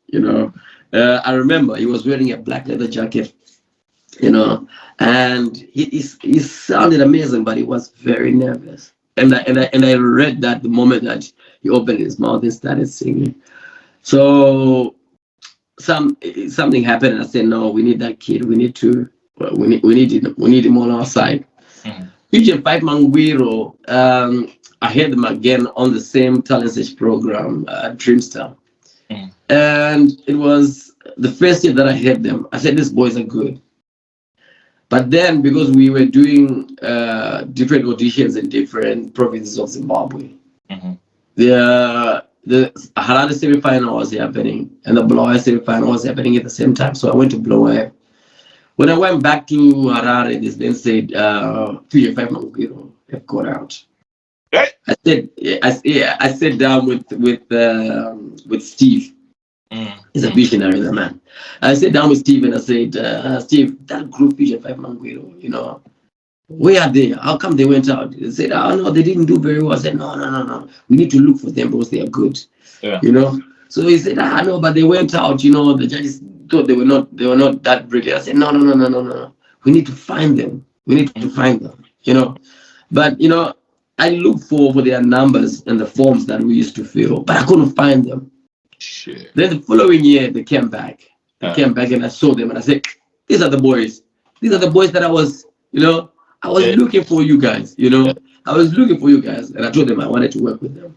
I remember he was wearing a black leather jacket, and he sounded amazing, but he was very nervous. And I read that the moment that he opened his mouth and started singing. So something happened, and I said, no, we need that kid. We need him on our side. Future 5 Mangwiro, I heard them again on the same talent stage program, Dreamstar. And it was the first year that I heard them. I said, these boys are good. But then, because we were doing different auditions in different provinces of Zimbabwe, the Harare semi-final was happening, and the Bulawayo semi-final was happening at the same time. So I went to Bulawayo. When I went back to Harare, this then said, 3-5 Mangwiro have got out. I sat down with Steve. He's a visionary, the man. I sat down with Steve and I said, Steve, that group 3-5 Mangwiro, where are they? How come they went out? He said, oh no, they didn't do very well. I said, no. We need to look for them because they are good. So he said, no, but they went out, the judges thought they were not that brilliant. I said, no. We need to find them. But I looked for their numbers and the forms that we used to fill, but I couldn't find them. Shit. Then the following year they came back. And I saw them and I said, these are the boys. These are the boys that I was looking for you guys, I was looking for you guys, and I told them I wanted to work with them.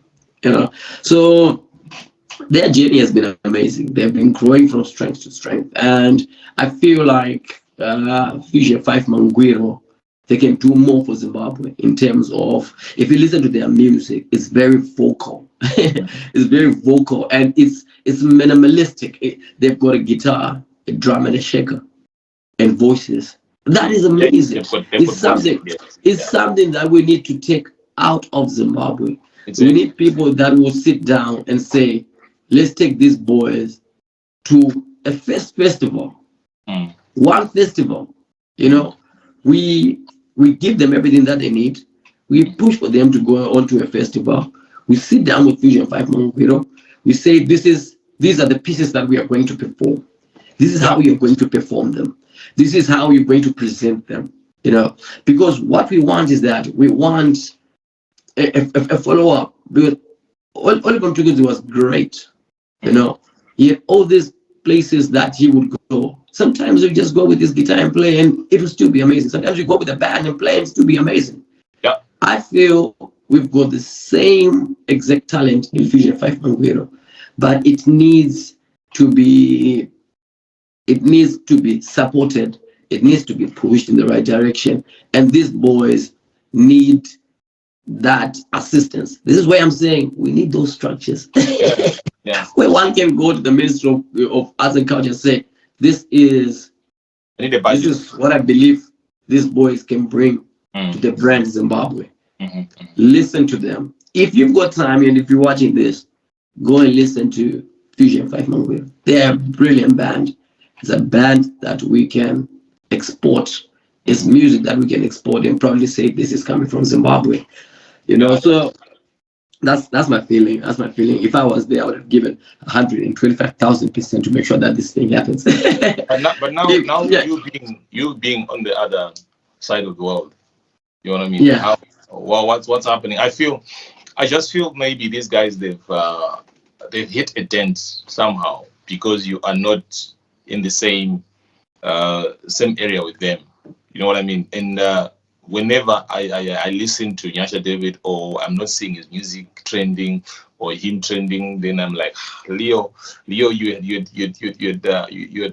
So their journey has been amazing. They've been growing from strength to strength, and I feel like Future 5 Mangwiro, they can do more for Zimbabwe in terms of, if you listen to their music, it's very vocal. It's very vocal, and it's minimalistic. They've got a guitar, a drum, and a shaker, and voices. That is amazing. It's something that we need to take out of Zimbabwe. We need people that will sit down and say, let's take these boys to a festival. One festival, we give them everything that they need. We push for them to go on to a festival. We sit down with Fusion 5 Mangwiro. We say, these are the pieces that we are going to perform. This is how we are going to perform them. This is how you're going to present them. Because what we want is that we want a follow-up. Because Oliver Mtukudzi was great. He had all these places that he would go. Sometimes you just go with his guitar and play, and it will still be amazing. Sometimes you go with a band and play, and it will be amazing. Yeah. I feel we've got the same exact talent in Fusion 5 Mangwiro, but it needs to be supported It needs to be pushed in the right direction. And these boys need that assistance. This is why I'm saying we need those structures. Yeah. Where one can go to the Ministry of Arts and Culture and say, this is what I believe these boys can bring to the brand Zimbabwe. Listen to them. If you've got time and if you're watching this, go and listen to Fusion 5 Mangwe. They're a brilliant band. It's a band that we can export. It's music that we can export and probably say this is coming from Zimbabwe. So that's my feeling. That's my feeling. If I was there, I would have given 125,000% to make sure that this thing happens. but now you being on the other side of the world, you know what I mean? Yeah. What's happening? I just feel maybe these guys they've hit a dent somehow because you are not in the same area with them. You know what I mean? And whenever I listen to Nyasha David, or I'm not seeing his music trending or him trending, then I'm like, Leo, you had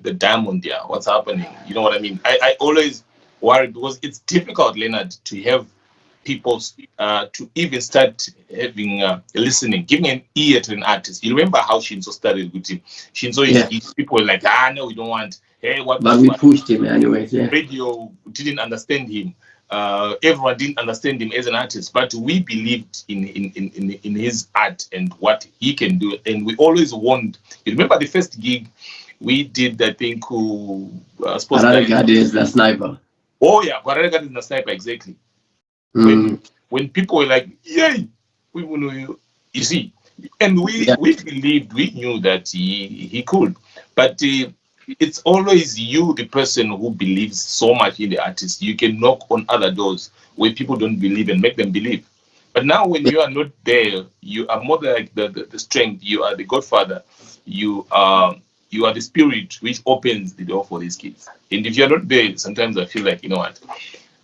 the diamond there. What's happening? You know what I mean? I always worry because it's difficult, Leonard, to have people to even start having listening, giving an ear to an artist. You remember how Shinso started with him? Shinso, people were like, no, we don't want. Hey, what? But we pushed him anyways. Yeah. Radio didn't understand him. Everyone didn't understand him as an artist, but we believed in his art and what he can do, and we always warned. You remember the first gig we did? I think God is the sniper. Oh yeah, God is the sniper, exactly. When people were like, yay, we will know you see, and we believed, we knew that he could, but it's always you, the person who believes so much in the artist. You can knock on other doors where people don't believe and make them believe. But now when you are not there, you are more like the strength. You are the godfather. You are the spirit which opens the door for these kids. And if you're not there, sometimes I feel like, you know what,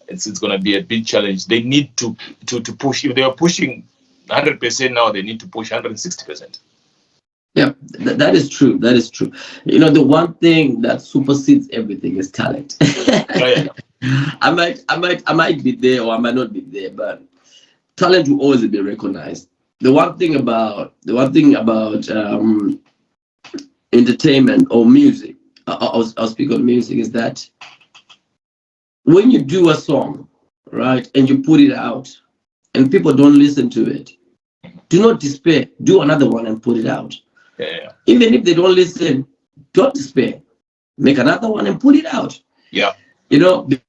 it's going to be a big challenge. They need to push. If they are pushing 100% now, they need to push 160%. Yeah, that is true. That is true. The one thing that supersedes everything is talent. I might be there or I might not be there, but talent will always be recognized. The one thing about entertainment or music, I'll speak on music, is that when you do a song, right, and you put it out, and people don't listen to it, do not despair. Do another one and put it out. Yeah. Even if they don't listen, don't despair. Make another one and put it out. Yeah.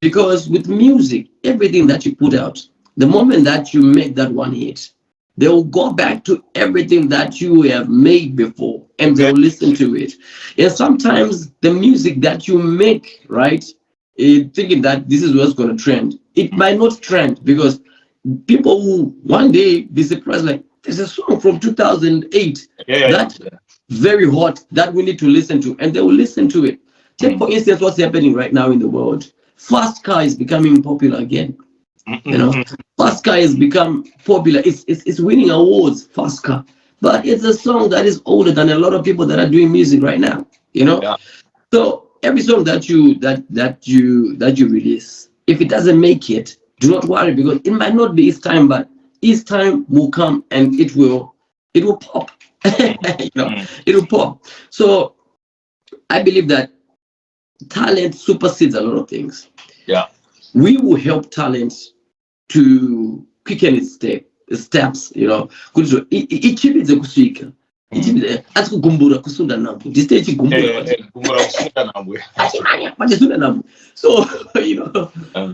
Because with music, everything that you put out, the moment that you make that one hit, they will go back to everything that you have made before and they'll listen to it. And sometimes the music that you make, right, thinking that this is what's going to trend, it might not trend because people will one day be surprised, like, there's a song from 2008 that's very hot that we need to listen to, and they will listen to it. Take, for instance, what's happening right now in the world. Fast car is becoming popular again. Fast car has become popular. It's winning awards, fast car. But it's a song that is older than a lot of people that are doing music right now. So every song that you release, if it doesn't make it, do not worry, because it might not be its time, but its time will come and it will pop. It will pop. So I believe that talent supersedes a lot of things. Yeah. We will help talent to quicken its steps, kuti ichibidze kusvika asi kugumbura kusunda nambo ndisite chigumbura pachisunda nambo. So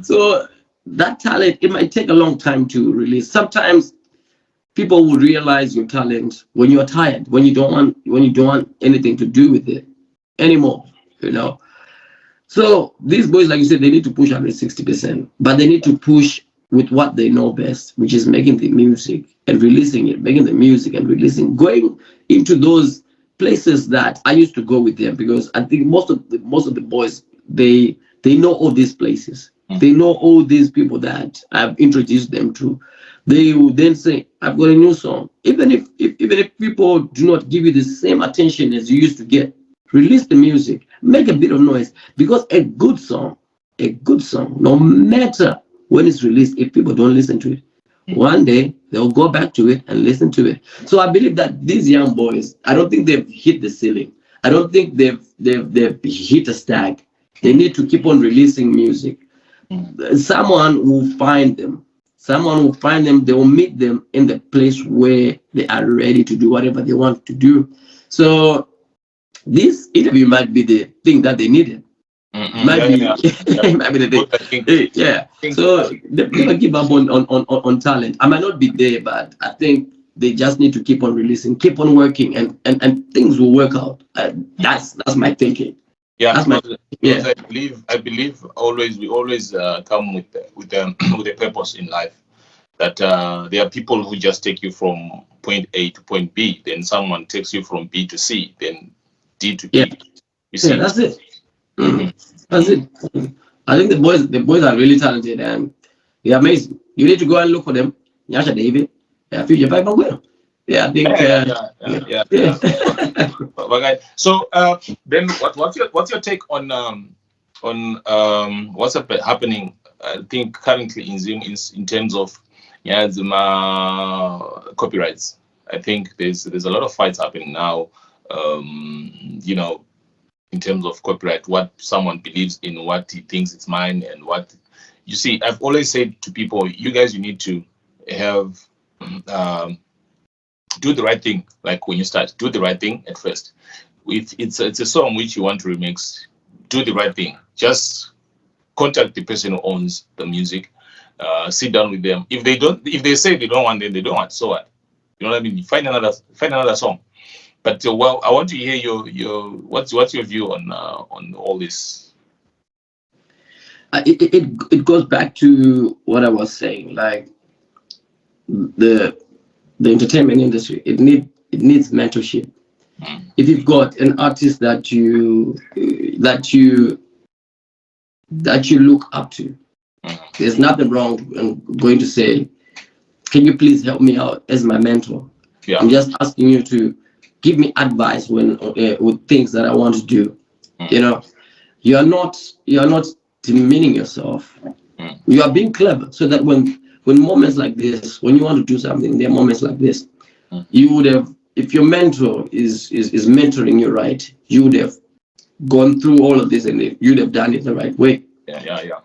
so that talent, it might take a long time to release. Sometimes people will realize your talent when you're tired, when you don't want anything to do with it anymore. So these boys, like you said, they need to push 160%, but they need to push with what they know best, which is making the music and releasing it, making the music and releasing, going into those places that I used to go with them, because I think most of the boys, they know all these places. They know all these people that I've introduced them to. They will then say, I've got a new song. Even if people do not give you the same attention as you used to get, release the music, make a bit of noise, because a good song a good song, no matter when it's released, if people don't listen to it, one day they'll go back to it and listen to it. So I believe that these young boys, I don't think they've hit the ceiling. I don't think they've hit a stag. They need to keep on releasing music. Someone will find them. Someone will find them. They will meet them in the place where they are ready to do whatever they want to do. So this interview might be the thing that they needed. Might be the thing. Yeah. So never give up on talent. I might not be there, but I think they just need to keep on releasing, keep on working, and things will work out. That's my thinking. Yeah, that's because I believe we always come with a purpose in life. That there are people who just take you from point A to point B, then someone takes you from B to C, then D to E. You see? Yeah, that's it. That's it. I think the boys are really talented and they're amazing. You need to go and look for them. Nyasha David, Future 5 Manguero. Yeah, I think. Yeah. So then, what's your take on what's happening? I think currently in Zoom in terms of copyrights. I think there's a lot of fights happening now. In terms of copyright, what someone believes in, what he thinks it's mine, and what you see. I've always said to people, you guys, you need to have do the right thing. Like when you start, do the right thing at first. If it's a song which you want to remix, do the right thing. Just contact the person who owns the music. Sit down with them. If they say they don't want it, they don't want. So what? You know what I mean? Find another song. But I want to hear your what's your view on all this? It goes back to what I was saying. Like the entertainment industry, it needs mentorship. If you've got an artist that you look up to, there's nothing wrong in going to say, can you please help me out as my mentor? Yeah. I'm just asking you to give me advice with things that I want to do. You're not demeaning yourself. You are being clever, so that when moments like this, when you want to do something, there are moments like this, you would have, if your mentor is mentoring you right, you would have gone through all of this and you'd have done it the right way. Yeah.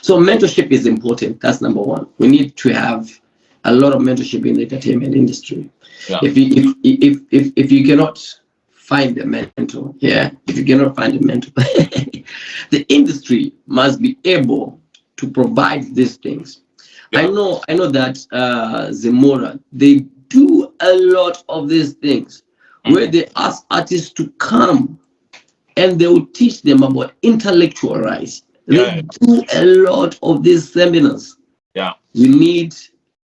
So mentorship is important. That's number one. We need to have a lot of mentorship in the entertainment industry. Yeah. If you cannot find a mentor, the industry must be able to provide these things. Yeah. I know that Zemora, they do a lot of these things where they ask artists to come and they will teach them about intellectual rights. They do a lot of these seminars. Yeah. We need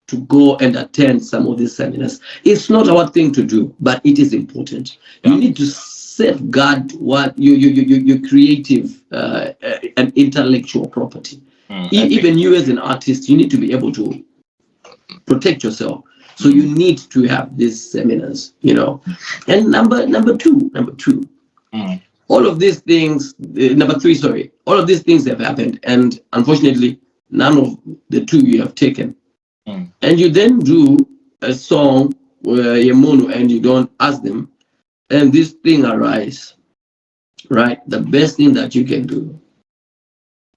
to go and attend some of these seminars. It's not our thing to do, but it is important. Yeah. You need to safeguard what your creative and intellectual property. Even you as an artist, you need to be able to protect yourself. So you need to have these seminars, And number two. All of these things, number three, sorry, all of these things have happened, and unfortunately, none of the two you have taken. And you then do a song where you're mono and you don't ask them, and this thing arises, right? The best thing that you can do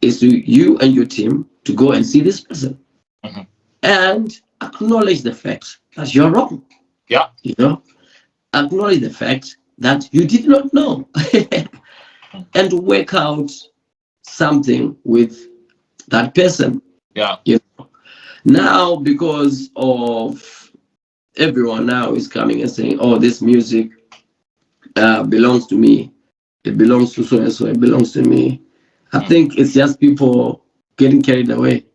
is you and your team to go and see this person and acknowledge the fact that you're wrong. Yeah. Acknowledge the fact that you did not know and work out something with that person. Yeah. Now, because of everyone now is coming and saying, oh, this music belongs to me. It belongs to so and so. It belongs to me. I think it's just people getting carried away.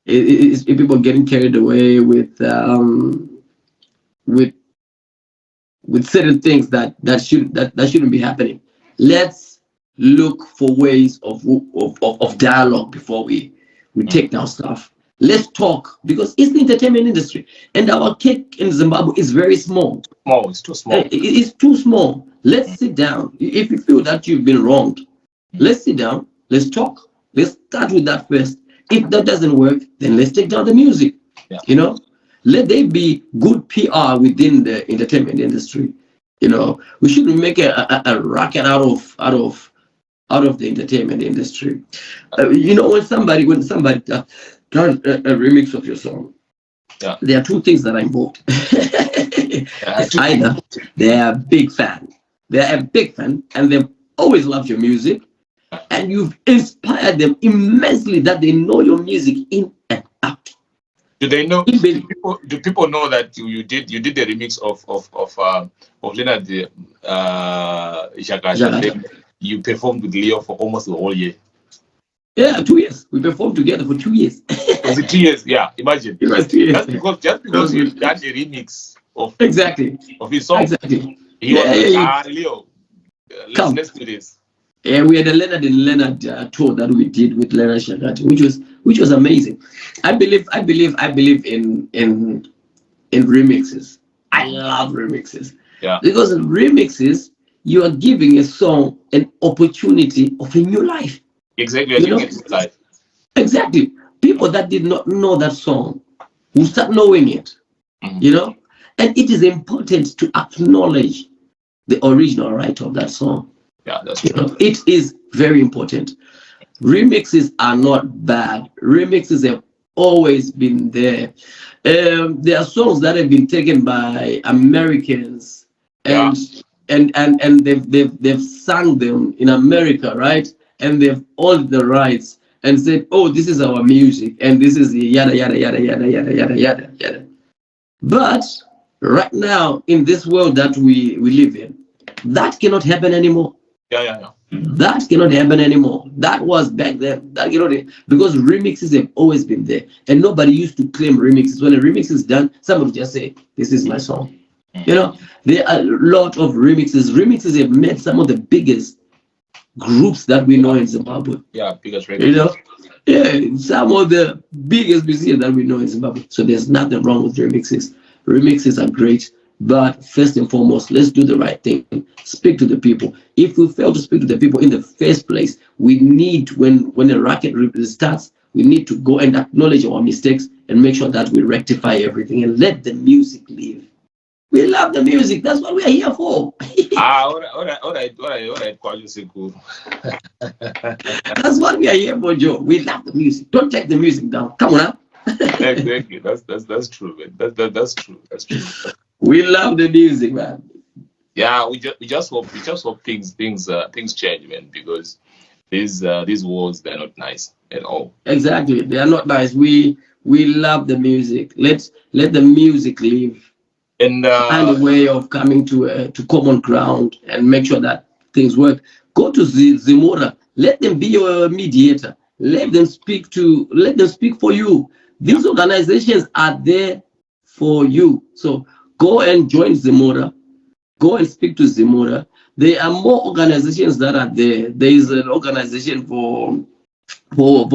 It's people getting carried away with certain things that shouldn't be happening. Let's look for ways of dialogue before we take down stuff. Let's talk, because it's the entertainment industry, and our cake in Zimbabwe is very small. It's too small. It's too small. Let's sit down. If you feel that you've been wronged, let's sit down Let's talk. Let's start with that first. If that doesn't work, then let's take down the music. Yeah. You know, let there be good PR within the entertainment industry. You know, we shouldn't make a racket out of the entertainment industry. You know, when somebody does a remix of your song, Yeah. there are two things that are involved. It's either they're a big fan, and they've always loved your music, and you've inspired them immensely that they know your music in and out. Do they know? Even Do people know that you did the remix of Leonard Shaka, and then you performed with Leo for almost the whole year? yeah, 2 years. We performed together for 2 years. Was it 2 years? Yeah, imagine. It was 2 years. Just because you've done a remix of his song, Exactly. he was like, Leo, let's do this. Yeah, we had a Leonard tour that we did with Leonard Shagati, which was amazing. I believe in remixes. I love remixes. Yeah. Because in remixes, you are giving a song an opportunity of a new life. Exactly, as you get life. Exactly. People that did not know that song will start knowing it. Mm-hmm. You know, and it is important to acknowledge the original writer of that song. Yeah, that's true. You know, it is very important. Remixes are not bad. Remixes have always been there. There are songs that have been taken by Americans, and they've sung them in America, right? And they've owned the rights and said, "Oh, this is our music, and this is the yada yada yada yada yada yada yada yada." But right now, in this world that we live in, that cannot happen anymore. Yeah. That cannot happen anymore. That was back then. That cannot, because remixes have always been there, and nobody used to claim remixes. When a remix is done, somebody just say, "This is my song." You know, there are a lot of remixes. Remixes have made some of the biggest groups that we know in Zimbabwe. Yeah, biggest record. You know, yeah, some of the biggest musicians that we know in Zimbabwe. So there's nothing wrong with remixes. Remixes are great. But first and foremost, let's do the right thing. Speak to the people. If we fail to speak to the people in the first place, we need, when the racket starts, we need to go and acknowledge our mistakes and make sure that we rectify everything and let the music live. We love the music. That's what we are here for. All right. That's what we are here for, Joe. We love the music. Don't take the music down. Come on now. Exactly. That's true, man. That's true. We love the music, man. Yeah, we just hope things change, man, because these words, they're not nice at all. Exactly, they are not nice. We love the music. Let the music live, and find a way of coming to common ground and make sure that things work. Go to Zimora. Let them be your mediator. Let them speak for you. These organizations are there for you. So go and join Zimora. Go and speak to Zimora. There are more organizations that are there. There is an organization for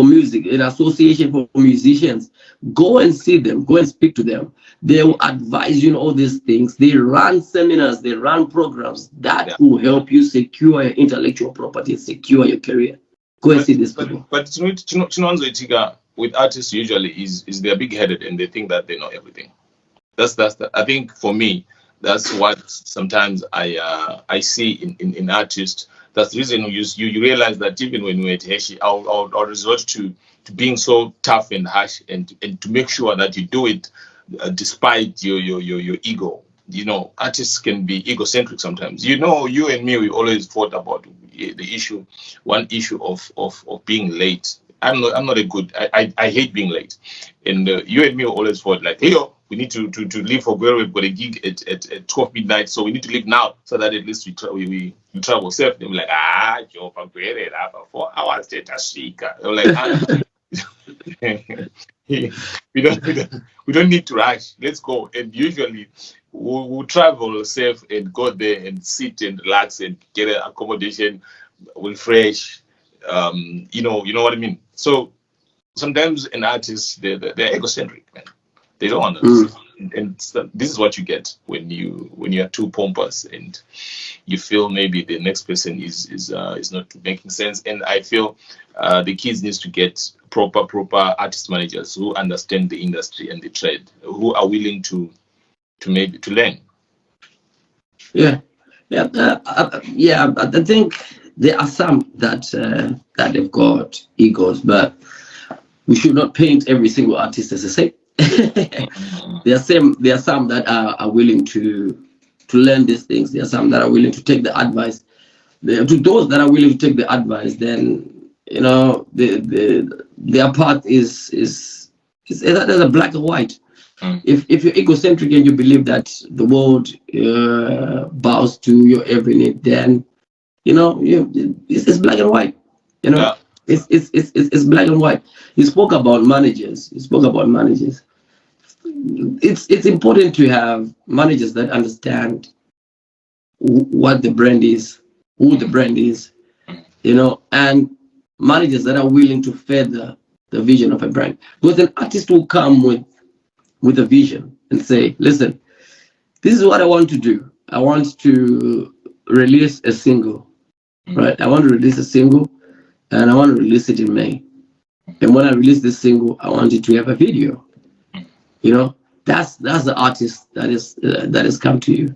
music, an association for musicians. Go and see them. Go and speak to them. They will advise you on all these things. They run seminars. They run programs that will help you secure your intellectual property, secure your career. Go and see these people. But with artists usually is they're big-headed and they think that they know everything. That's I think for me, that's what sometimes I see in artists. That's the reason you realize that even when we're at Heshi, I'll resort to being so tough and harsh and to make sure that you do it despite your ego. You know, artists can be egocentric sometimes. You know, you and me, we always fought about one issue of being late. I'm not a good. I hate being late, and you and me always fought like, Leo, we need to leave for Guerrero. We've got a gig at 12 midnight, so we need to leave now so that at least we travel safe. They're like, Joe, for Guerrero, for 4 hours, I'm like, we don't need to rush. Let's go. And usually we'll travel safe and go there and sit and relax and get an accommodation. We'll fresh. You know what I mean. So sometimes an artist they're egocentric, man. They don't want to. and so this is what you get when you are too pompous and you feel maybe the next person is not making sense. And I feel the kids needs to get proper artist managers who understand the industry and the trade, who are willing to maybe to learn. Yeah, I think there are some that they've got egos, but we should not paint every single artist as the same. There are some that are willing to learn these things. There are some that are willing to take the advice. To those that are willing to take the advice, then their path is there's a black and white. If you're egocentric and you believe that the world bows to your every need, then it's black and white. Yeah. It's black and white. You spoke about managers. It's important to have managers that understand what the brand is, who the brand is, and managers that are willing to further the vision of a brand. Because an artist will come with a vision and say, listen, this is what I want to do. I want to release a single, right? I want to release a single and I want to release it in May. And when I release this single, I want it to have a video. That's the artist that has come to you.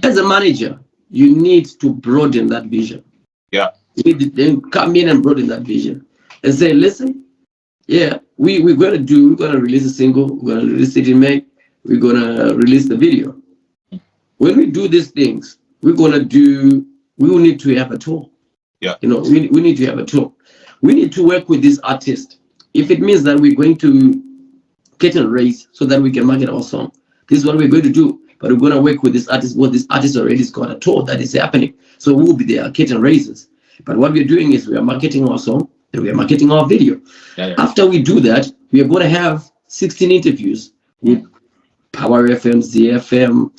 As a manager, you need to broaden that vision. Yeah. You need to come in and broaden that vision and say, listen, yeah, we're gonna release a single, we're gonna release it in May, we're gonna release the video. When we do these things, we will need to have a tour. Yeah. We need to have a tour. We need to work with this artist. If it means that we're going to get a raise so that we can market our song, this is what we're going to do. But we're going to work with this artist. Well, this artist already has got a tour that is happening. So we'll be there getting raises. But what we're doing is we are marketing our song and we are marketing our video. Yeah. After we do that, we are going to have 16 interviews with Power FM, ZFM,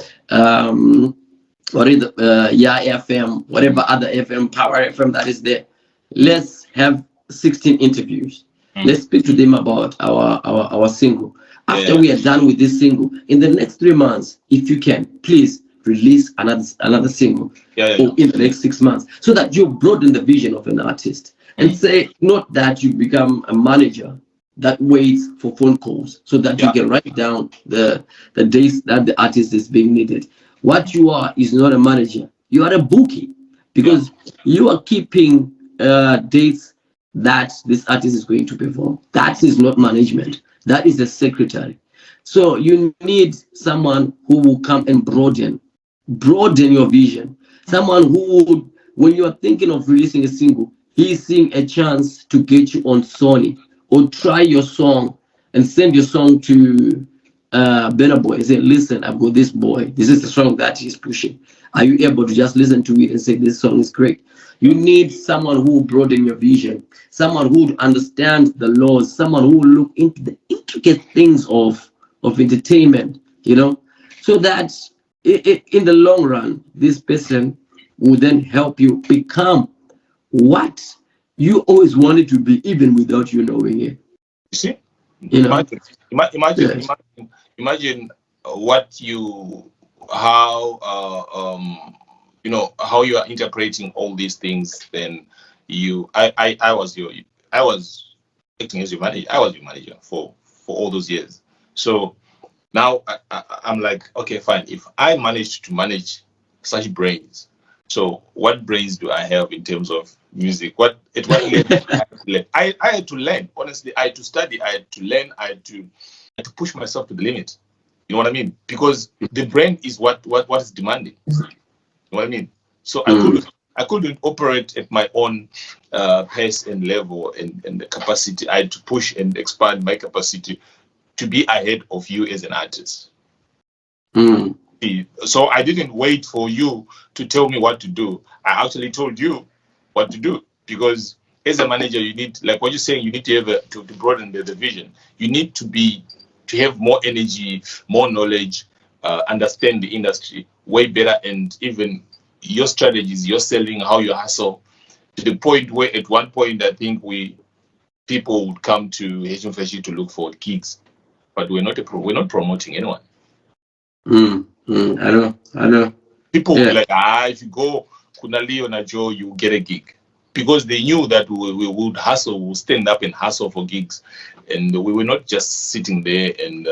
FM, whatever other FM, Power FM that is there. Let's have 16 interviews. Let's speak to them about our single. After we are done with this single, in the next 3 months, if you can, please release another single. Or in the next 6 months, so that you broaden the vision of an artist. And say, not that you become a manager that waits for phone calls so that you can write down the days that the artist is being needed. What you are is not a manager. You are a bookie, because you are keeping dates that this artist is going to perform. That is not management. That is a secretary. So you need someone who will come and broaden your vision. Someone who would, when you are thinking of releasing a single, he's seeing a chance to get you on Sony, or try your song and send your song to Burna Boy and say, listen, I've got this boy. This is the song that he's pushing. Are you able to just listen to it and say, this song is great? You need someone who will broaden your vision, someone who would understand the laws, someone who will look into the intricate things of entertainment, so that in the long run, this person will then help you become what you always wanted to be, even without you knowing it. You see? Imagine how you are interpreting all these things. Then I was acting as your manager. I was your manager for all those years. So now I'm like, okay, fine. If I managed to manage such brains, so what brains do I have in terms of music? What level I had to learn. Honestly, I had to study. I had to learn. I had to push myself to the limit. You know what I mean? Because the brain is what is demanding. You know what I mean? So I couldn't operate at my own pace and level and the capacity. I had to push and expand my capacity to be ahead of you as an artist. So I didn't wait for you to tell me what to do. I actually told you what to do, because as a manager, you need, like what you're saying, you need to have to broaden the vision. You need to have more energy, more knowledge, understand the industry way better, and even your strategies, your selling, how you hustle, to the point where at one point I think people would come to Heshi to look for gigs, but we're not promoting anyone. I know. People will be like, if you go Kuna Leonard, you get a gig. Because they knew that we would hustle, we would stand up and hustle for gigs. And we were not just sitting there and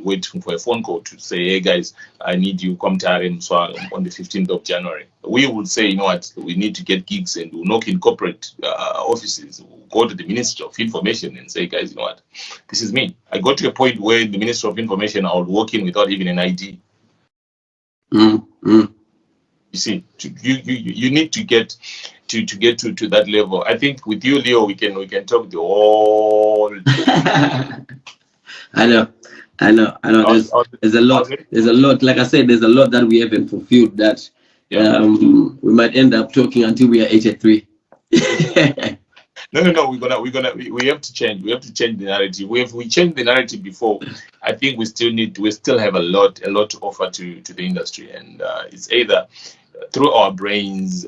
waiting for a phone call to say, hey guys, I need you, come to Arem on the 15th of January. We would say, you know what, we need to get gigs, and we'll knock in corporate offices. We'll go to the Ministry of Information and say, guys, you know what, this is me. I got to a point where the Ministry of Information, I would walk in without even an ID. You see, you need to get to that level. I think with you, Leo, we can talk the whole. I know. There's a lot. Like I said, there's a lot that we haven't fulfilled. That we might end up talking until we are 83. No. We have to change. We have to change the narrative. We changed the narrative before. I think we still have a lot to offer to the industry, and it's either through our brains,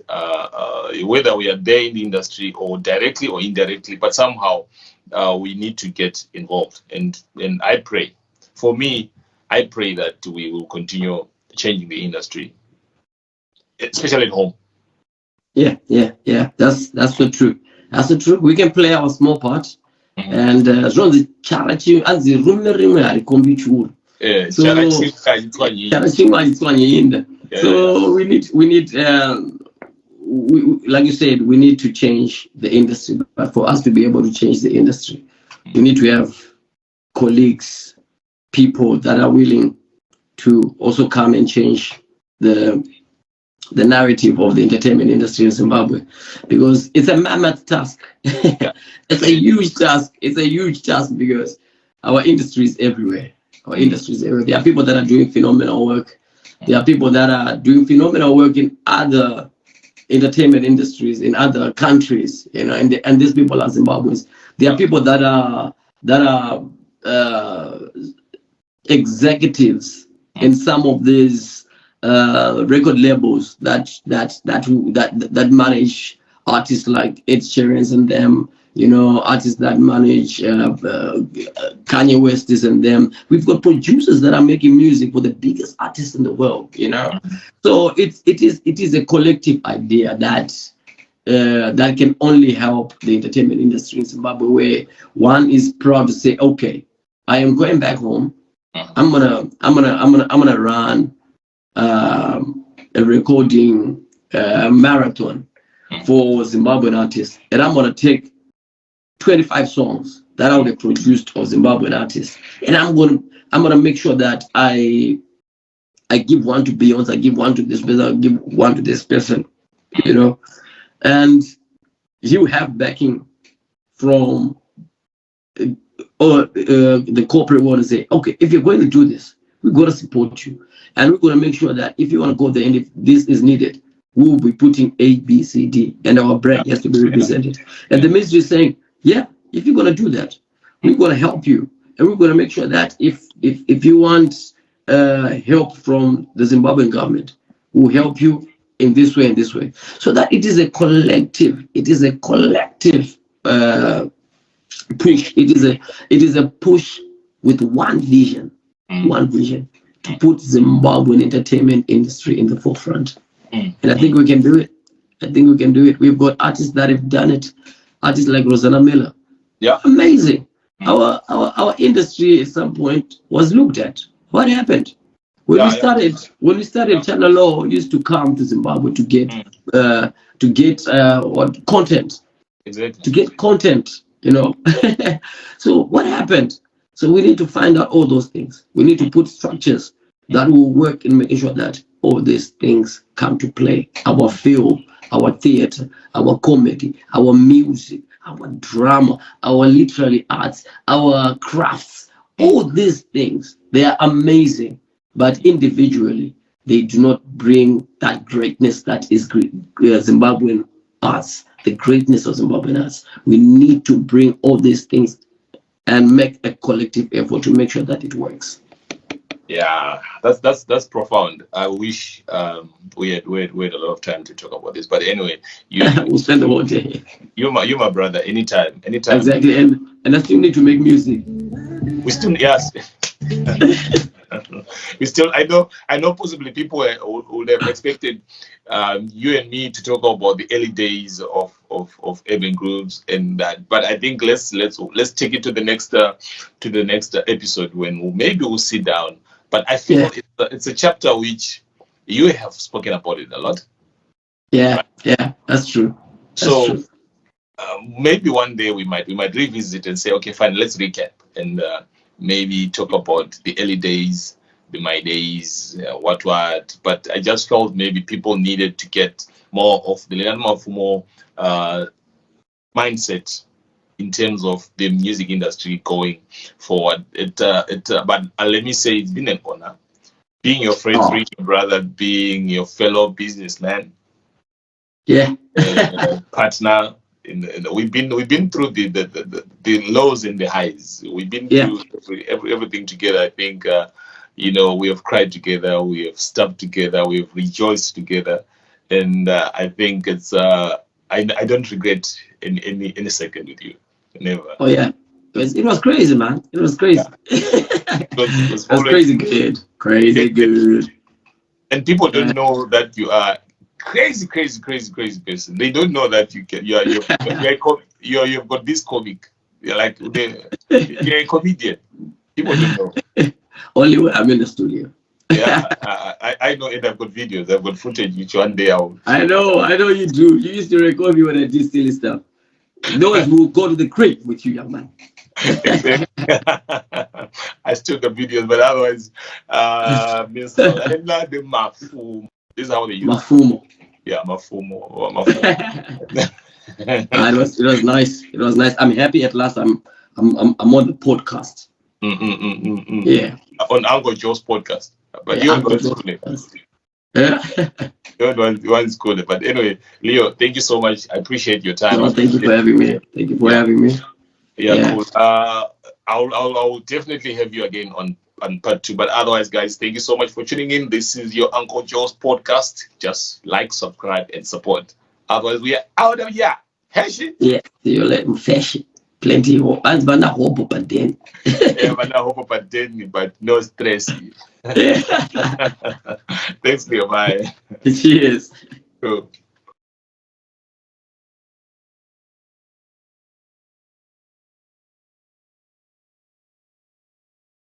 whether we are there in the industry or directly or indirectly, but somehow we need to get involved. And I pray, for me, I pray that we will continue changing the industry, especially at home. Yeah. That's so true. That's so true. We can play our small part, and as long as charity as the room so we need like you said, we need to change the industry. But for us to be able to change the industry, we need to have colleagues, people that are willing to also come and change the narrative of the entertainment industry in Zimbabwe, because it's a mammoth task. It's a huge task. It's a huge task because our industry is everywhere. There are people that are doing phenomenal work. There are people that are doing phenomenal work in other entertainment industries in other countries, and these people are Zimbabweans. There are people that are executives in some of these record labels that manage artists like Ed Sheeran and them, artists that manage Kanye West and them. We've got producers that are making music for the biggest artists in the world, So it is a collective idea that can only help the entertainment industry in Zimbabwe, where one is proud to say, okay, I am going back home. I'm gonna run a recording marathon for Zimbabwean artists, and I'm gonna take 25 songs that I would have produced of Zimbabwean artists, and I'm gonna make sure that I give one to Beyonce, I give one to this person, I give one to this person, and you have backing from the corporate world to say, okay, if you're going to do this, we're going to support you, and we're going to make sure that if you want to go there and if this is needed, we will be putting A, B, C, D, and our brand has to be represented. And the ministry is saying, yeah, if you're going to do that, we're going to help you, and we're going to make sure that if you want help from the Zimbabwean government, we'll help you in this way and this way, so that it is a collective. It is a collective push. It is a push with one vision to put Zimbabwean entertainment industry in the forefront. And I think we can do it. We've got artists that have done it. Artists like Rosanna Miller. Yeah. Amazing. Our industry at some point was looked at. What happened? When we started, Channel Law used to come to Zimbabwe to get what content. Exactly. To get content, So what happened? So we need to find out all those things. We need to put structures that will work in making sure that all these things come to play. Our film, our theater, our comedy, our music, our drama, our literary arts, our crafts, all these things, they are amazing. But individually, they do not bring that greatness that is Zimbabwean arts, the greatness of Zimbabwean arts. We need to bring all these things and make a collective effort to make sure that it works. Yeah, that's profound. I wish we had a lot of time to talk about this, but anyway, we'll spend the whole day. You're my brother. Anytime. Exactly, and I still need to make music. We still, yes. We still, I know. Possibly people would have expected you and me to talk about the early days of urban groups and that. But I think let's take it to the next episode when maybe we'll sit down. But I feel it's a chapter which you have spoken about it a lot. Yeah, yeah, that's true. So maybe one day we might revisit and say, okay, fine, let's recap and maybe talk about the early days, the my days, what. But I just felt maybe people needed to get more of the Leonard Mapfumo mindset in terms of the music industry going forward. But let me say, it's been an honor being your friend, being your brother, being your fellow businessman. Yeah. Partner. We've been through the lows and the highs. We've been through everything together. I think we have cried together, we have stuffed together, we have rejoiced together, and I think it's I don't regret any second with you. Never. Oh yeah, it was crazy, man. It was crazy. It was crazy good. Crazy good. And people don't know that you are crazy person. They don't know that you've got this comic. You're a comedian. People don't know. Only when I'm in the studio. Yeah, I know, and I've got videos, I've got footage which one day I know you do. You used to record me when I did silly stuff. Those who go to the crib with you, young man. I still got videos, but otherwise, the Mapfumo. This is how they use Mapfumo. Yeah, Mapfumo. It was nice. It was nice. I'm happy at last. I'm on the podcast. Yeah. On Uncle Joe's podcast. But you Uncle Joe's podcast. Yeah. You one is cool. But anyway, Leo, thank you so much. I appreciate your time. No, thank you for having me. Thank you for having me. Yeah, cool. I'll definitely have you again on part 2. But otherwise, guys, thank you so much for tuning in. This is your Uncle Joe's podcast. Just like, subscribe, and support. Otherwise, we are out of here. Heshi. Yeah, see you later. Mfeshi. Plenty of fans, but not hope up then. Yeah, but not hope up then, but no stress. Thanks, Leo. Bye. Cheers. Cool.